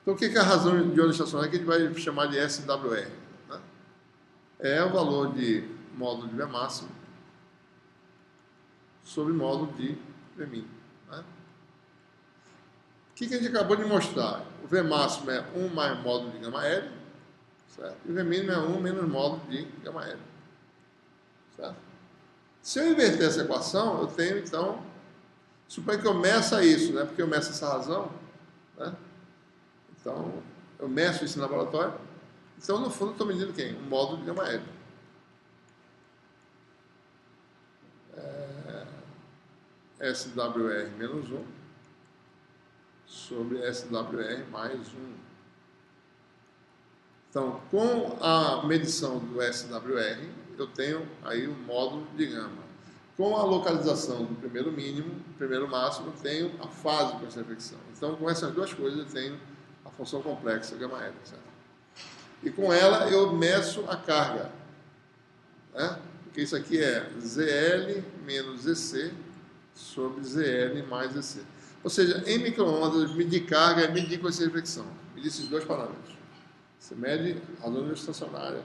Então o que é a razão de onda estacionária que a gente vai chamar de SWR, né? É o valor de módulo de V máximo sobre módulo de V mínimo, né? O que a gente acabou de mostrar? O V máximo é 1 mais módulo de gama L, certo? E o V mínimo é 1 menos módulo de gama L, certo? Se eu inverter essa equação, eu tenho, então, suponho que eu meça isso, né? Porque eu meço essa razão, né? Então, eu meço isso no laboratório. Então, no fundo, eu estou medindo quem? Um módulo de gama L. SWR menos 1 sobre SWR mais 1. Então, com a medição do SWR, eu tenho aí o módulo de gama. Com a localização do primeiro mínimo, primeiro máximo, eu tenho a fase de concentração. Então, com essas duas coisas, eu tenho a função complexa gama L, certo? E com ela, eu meço a carga, né? Porque isso aqui é ZL menos EC sobre ZL mais EC. Ou seja, em micro-ondas, medir carga é medir concentração. Medir esses dois parâmetros. Você mede a zona estacionária,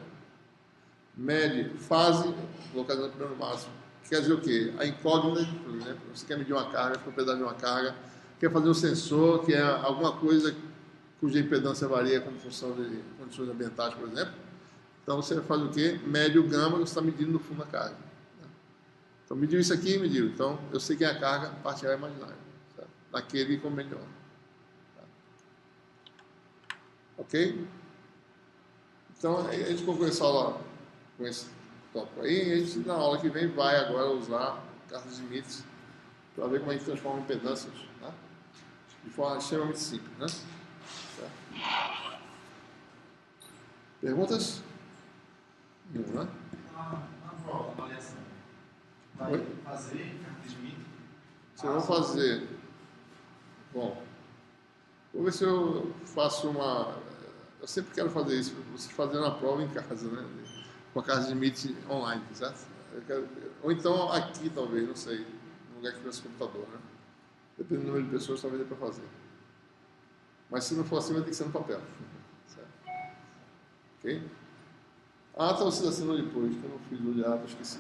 mede fase, localizando o primeiro máximo. Quer dizer o quê? A incógnita, por exemplo, você quer medir uma carga, a propriedade de uma carga, quer fazer um sensor, que é alguma coisa cuja impedância varia como função de condições ambientais, por exemplo. Então você faz o quê? Mede o gama que você está medindo no fundo da carga. Então mediu isso aqui, mediu. Então eu sei que é a carga parcial imaginária, certo? Daquele convênio. Tá? Ok? Então a gente conclui essa aula com esse tópico aí, e a gente na aula que vem vai agora usar cartas de limites para ver como a gente transforma impedâncias, né? De forma extremamente simples, né? Certo? Perguntas? Nenhuma, né? Na prova, avaliação, vai fazer cartas de limite? Vocês vão fazer. Bom, vou ver se eu faço uma. Eu sempre quero fazer isso, você fazendo a prova em casa, né? Com a carta de limite online, certo? Ou então aqui, talvez, não sei, no lugar que tivesse computador, né? Dependendo do número de pessoas, talvez dê para fazer. Mas se não for assim, vai ter que ser no papel. Certo? Ok? Ah, tá, vocês assinam depois, que eu não fiz o olhado, esqueci.